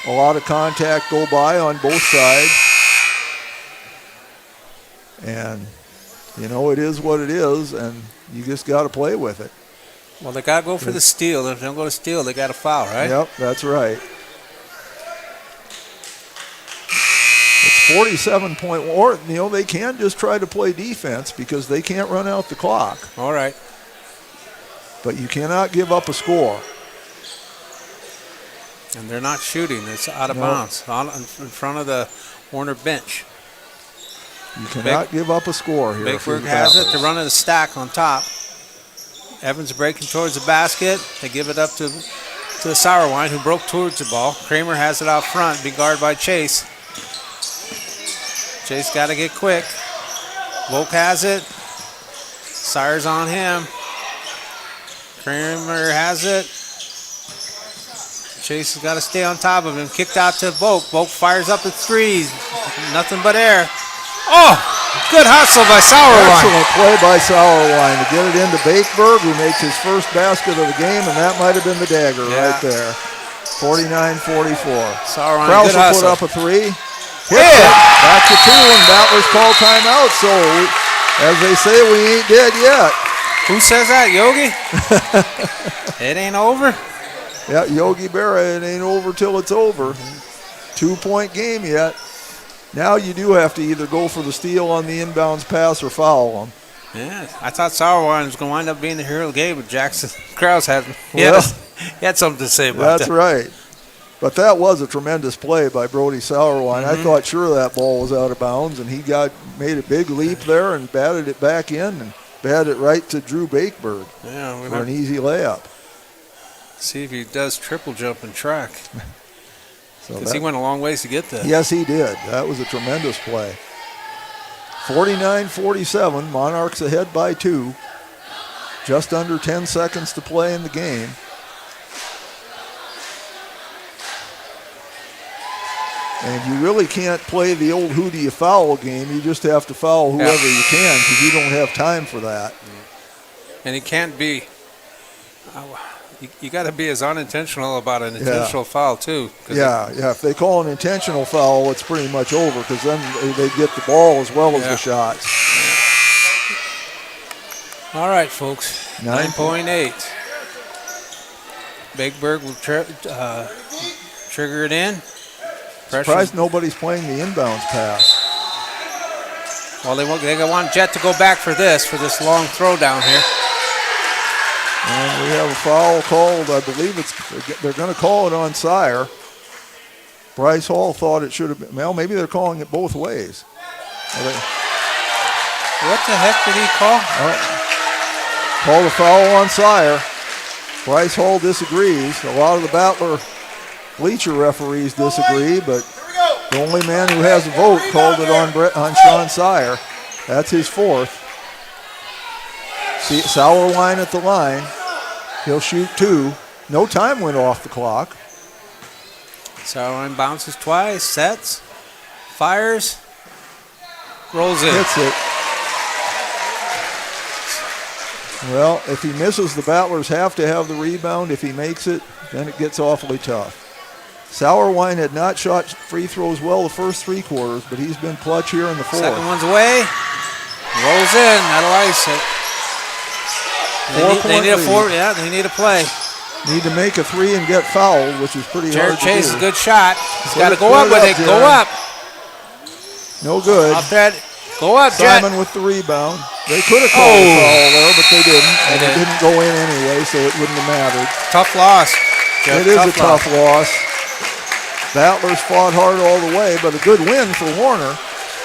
a lot of contact go by on both sides. And, you know, it is what it is, and you just got to play with it. Well, they got to go for the steal. If they don't go to steal, they got to foul, right? Yep, that's right. It's 47.1. Or, you know, they can just try to play defense because they can't run out the clock. All right. But you cannot give up a score. And they're not shooting. It's out of bounds in front of the Warner bench. You cannot give up a score here. Bakersburg has it. They're running a stack on top. Evans breaking towards the basket. They give it up to the Sauerwein, who broke towards the ball. Kramer has it out front, be guarded by Chase. Chase got to get quick. Volk has it. Sire's on him. Kramer has it. Chase has got to stay on top of him. Kicked out to Volk. Volk fires up at three. Nothing but air. Oh, good hustle by Sauerwein. Excellent play by Sauerwein to get it into Bakersburg, who makes his first basket of the game, and that might have been the dagger right there. 49-44. Sauerwein, Krause good will put hustle. up a three. Hits it. Back to two, and Battlers call timeout. So, as they say, we ain't dead yet. Who says that, Yogi? It ain't over? Yeah, Yogi Berra, it ain't over till it's over. 2-point game yet. Now you do have to either go for the steal on the inbounds pass or foul them. Yeah, I thought Sauerwein was going to wind up being the hero of the game, but Jackson Krause had something to say about that. That's right. But that was a tremendous play by Brody Sauerwein. I thought sure that ball was out of bounds, and he made a big leap there and batted it back in and batted it right to Drew Bakersburg for an easy layup. See if he does triple jump and track. So he went a long ways to get that. Yes, he did. That was a tremendous play. 49-47, Monarchs ahead by 2. Just under 10 seconds to play in the game. And you really can't play the old who do you foul game. You just have to foul whoever you can because you don't have time for that. And it can't be. You got to be as unintentional about an intentional foul, too. Yeah. If they call an intentional foul, it's pretty much over because then they get the ball as well as the shots. All right, folks. 9.8. Bakersburg will trigger it in. Surprised nobody's playing the inbounds pass. Well, they want Jet to go back for this long throw down here. And we have a foul called, I believe they're going to call it on Sire. Bryce Hall thought it should have been, well, maybe they're calling it both ways. What the heck did he call? Call the foul on Sire. Bryce Hall disagrees. A lot of the Battler bleacher referees disagree, but the only man who has a vote called it on Sean Sire. That's his fourth. See, Sauerwein at the line. He'll shoot 2. No time went off the clock. Sauerwein bounces twice, sets, fires, rolls in. Hits it. Well, if he misses, the Battlers have to have the rebound. If he makes it, then it gets awfully tough. Sauerwein had not shot free throws well the first 3 quarters, but he's been clutch here in the fourth. Second one's away. Rolls in. That'll ice it. They need a play. Need to make a 3 and get fouled, which is pretty hard to do. Chase, a good shot. He's got to go up with it. Go up. No good. Off that. Go up, Simon Jet. with the rebound. They could have called a foul there, but they didn't. And it didn't go in anyway, so it wouldn't have mattered. Tough loss. It is a tough loss. Battlers fought hard all the way, but a good win for Warner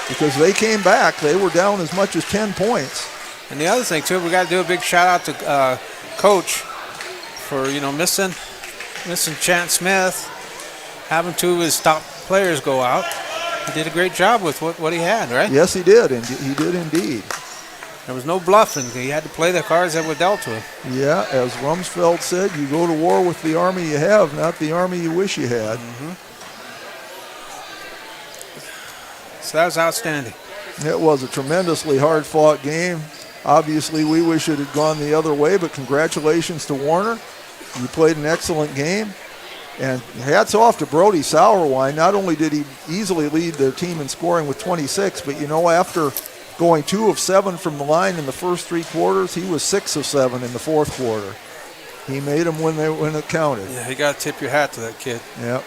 because they came back. They were down as much as 10 points. And the other thing, too, we got to do a big shout-out to Coach for, missing Chant Smith, having 2 of his top players go out. He did a great job with what he had, right? Yes, he did. And he did indeed. There was no bluffing. He had to play the cards that were dealt to him. Yeah, as Rumsfeld said, you go to war with the army you have, not the army you wish you had. So that was outstanding. It was a tremendously hard-fought game. Obviously, we wish it had gone the other way, but congratulations to Warner. You played an excellent game. And hats off to Brody Sauerwein. Not only did he easily lead the team in scoring with 26, but after going 2 of 7 from the line in the first 3 quarters, he was 6 of 7 in the fourth quarter. He made them when it counted. Yeah, you got to tip your hat to that kid. Yep.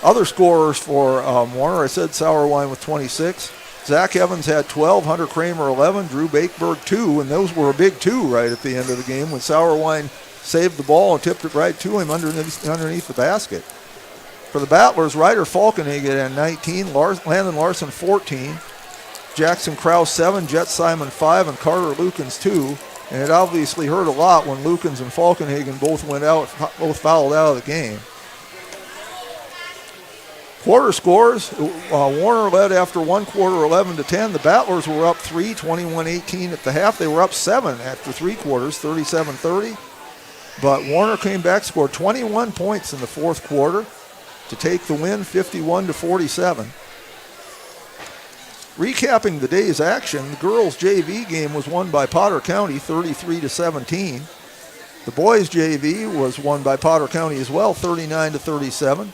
Other scorers for Warner, I said Sauerwein with 26. Zach Evans had 12, Hunter Kramer 11, Drew Bakersburg 2, and those were a big 2 right at the end of the game when Sauerwein saved the ball and tipped it right to him underneath the basket. For the Battlers, Ryder Falkenhagen had 19, Landon Larson 14, Jackson Krause 7, Jet Simon 5, and Carter Lukens 2. And it obviously hurt a lot when Lukens and Falkenhagen both fouled out of the game. Quarter scores, Warner led after one quarter 11-10. The Battlers were up 3, 21-18 at the half. They were up 7 after 3 quarters, 37-30. But Warner came back, scored 21 points in the fourth quarter to take the win, 51-47. Recapping the day's action, the girls' JV game was won by Potter County 33-17. The boys' JV was won by Potter County as well, 39-37.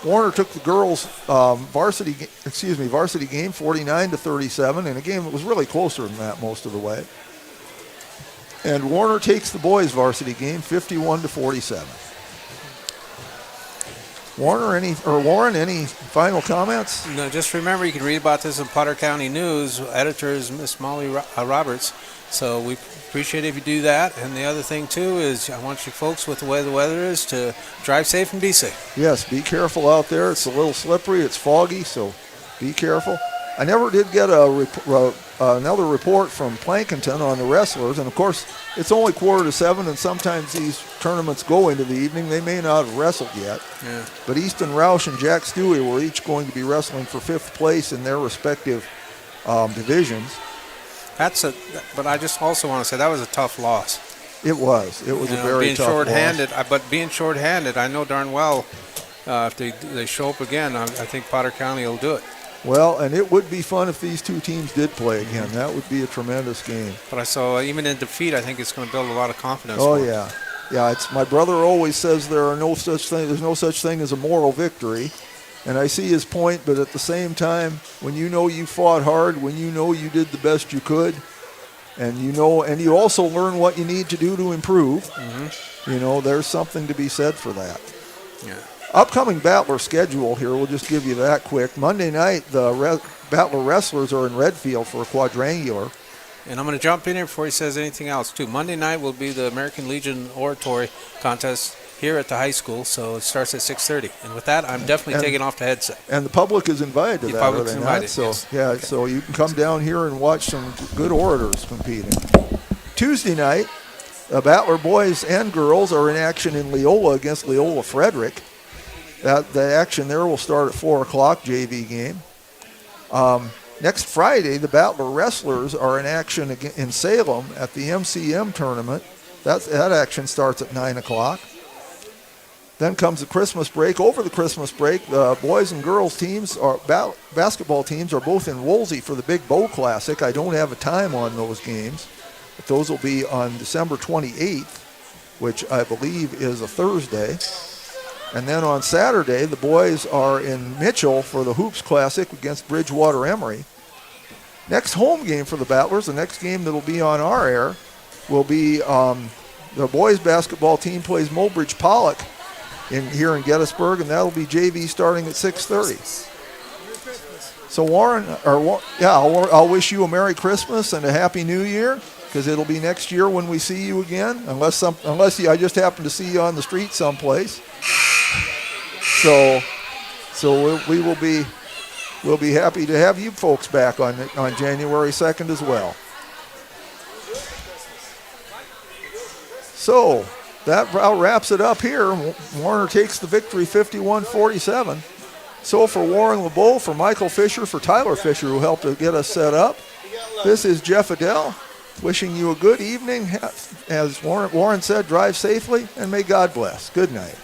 Warner took the girls' varsity game 49-37, in a game that was really closer than that most of the way. And Warner takes the boys' varsity game 51-47. Warren, any final comments? No, just remember you can read about this in Potter County News. Editor is Miss Molly Roberts. So we appreciate it if you do that. And the other thing, too, is I want you folks, with the way the weather is, to drive safe and be safe. Yes, be careful out there. It's a little slippery. It's foggy, so be careful. I never did get another report from Plankinton on the wrestlers. And, of course, it's only 6:45, and sometimes these tournaments go into the evening. They may not have wrestled yet. Yeah. But Easton Roush and Jack Stewie were each going to be wrestling for 5th place in their respective divisions. But I just also want to say that was a tough loss. It was. It was a very tough loss. But being shorthanded, I know darn well if they show up again, I think Potter County will do it. Well, and it would be fun if these two teams did play again. That would be a tremendous game. But I saw, even in defeat, I think it's going to build a lot of confidence. Oh, yeah. Yeah, it's my brother always says there's no such thing as a moral victory. And I see his point, but at the same time, when you know you fought hard, when you know you did the best you could, and you also learn what you need to do to improve, there's something to be said for that. Yeah. Upcoming Battler schedule here, we'll just give you that quick. Monday night, the Battler Wrestlers are in Redfield for a quadrangular. And I'm going to jump in here before he says anything else, too. Monday night will be the American Legion Oratory Contest here at the high school, so it starts at 6:30. And with that, I'm definitely taking off the headset. And the public is invited to that. The public's invited, so, yes. Yeah, okay. So you can come down here and watch some good orators competing. Tuesday night, the Battler boys and girls are in action in Leola against Leola Frederick. The action there will start at 4 o'clock, JV game. Next Friday, the Battler Wrestlers are in action in Salem at the MCM tournament. That action starts at 9 o'clock. Then comes the Christmas break. Over the Christmas break, the boys and girls teams, basketball teams, are both in Woolsey for the Big Bow Classic. I don't have a time on those games, but those will be on December 28th, which I believe is a Thursday. And then on Saturday, the boys are in Mitchell for the Hoops Classic against Bridgewater Emory. Next home game for the Battlers, the next game that will be on our air, will be the boys basketball team plays Mobridge Pollock here in Gettysburg, and that'll be JV starting at 6:30. So I'll wish you a Merry Christmas and a Happy New Year, because it'll be next year when we see you again, unless I just happen to see you on the street someplace. So we'll be happy to have you folks back on January 2nd as well. So that wraps it up here. Warner takes the victory 51-47. So for Warren LeBeau, for Michael Fisher, for Tyler Fisher, who helped to get us set up, this is Jeff Adele wishing you a good evening. As Warren said, drive safely and may God bless. Good night.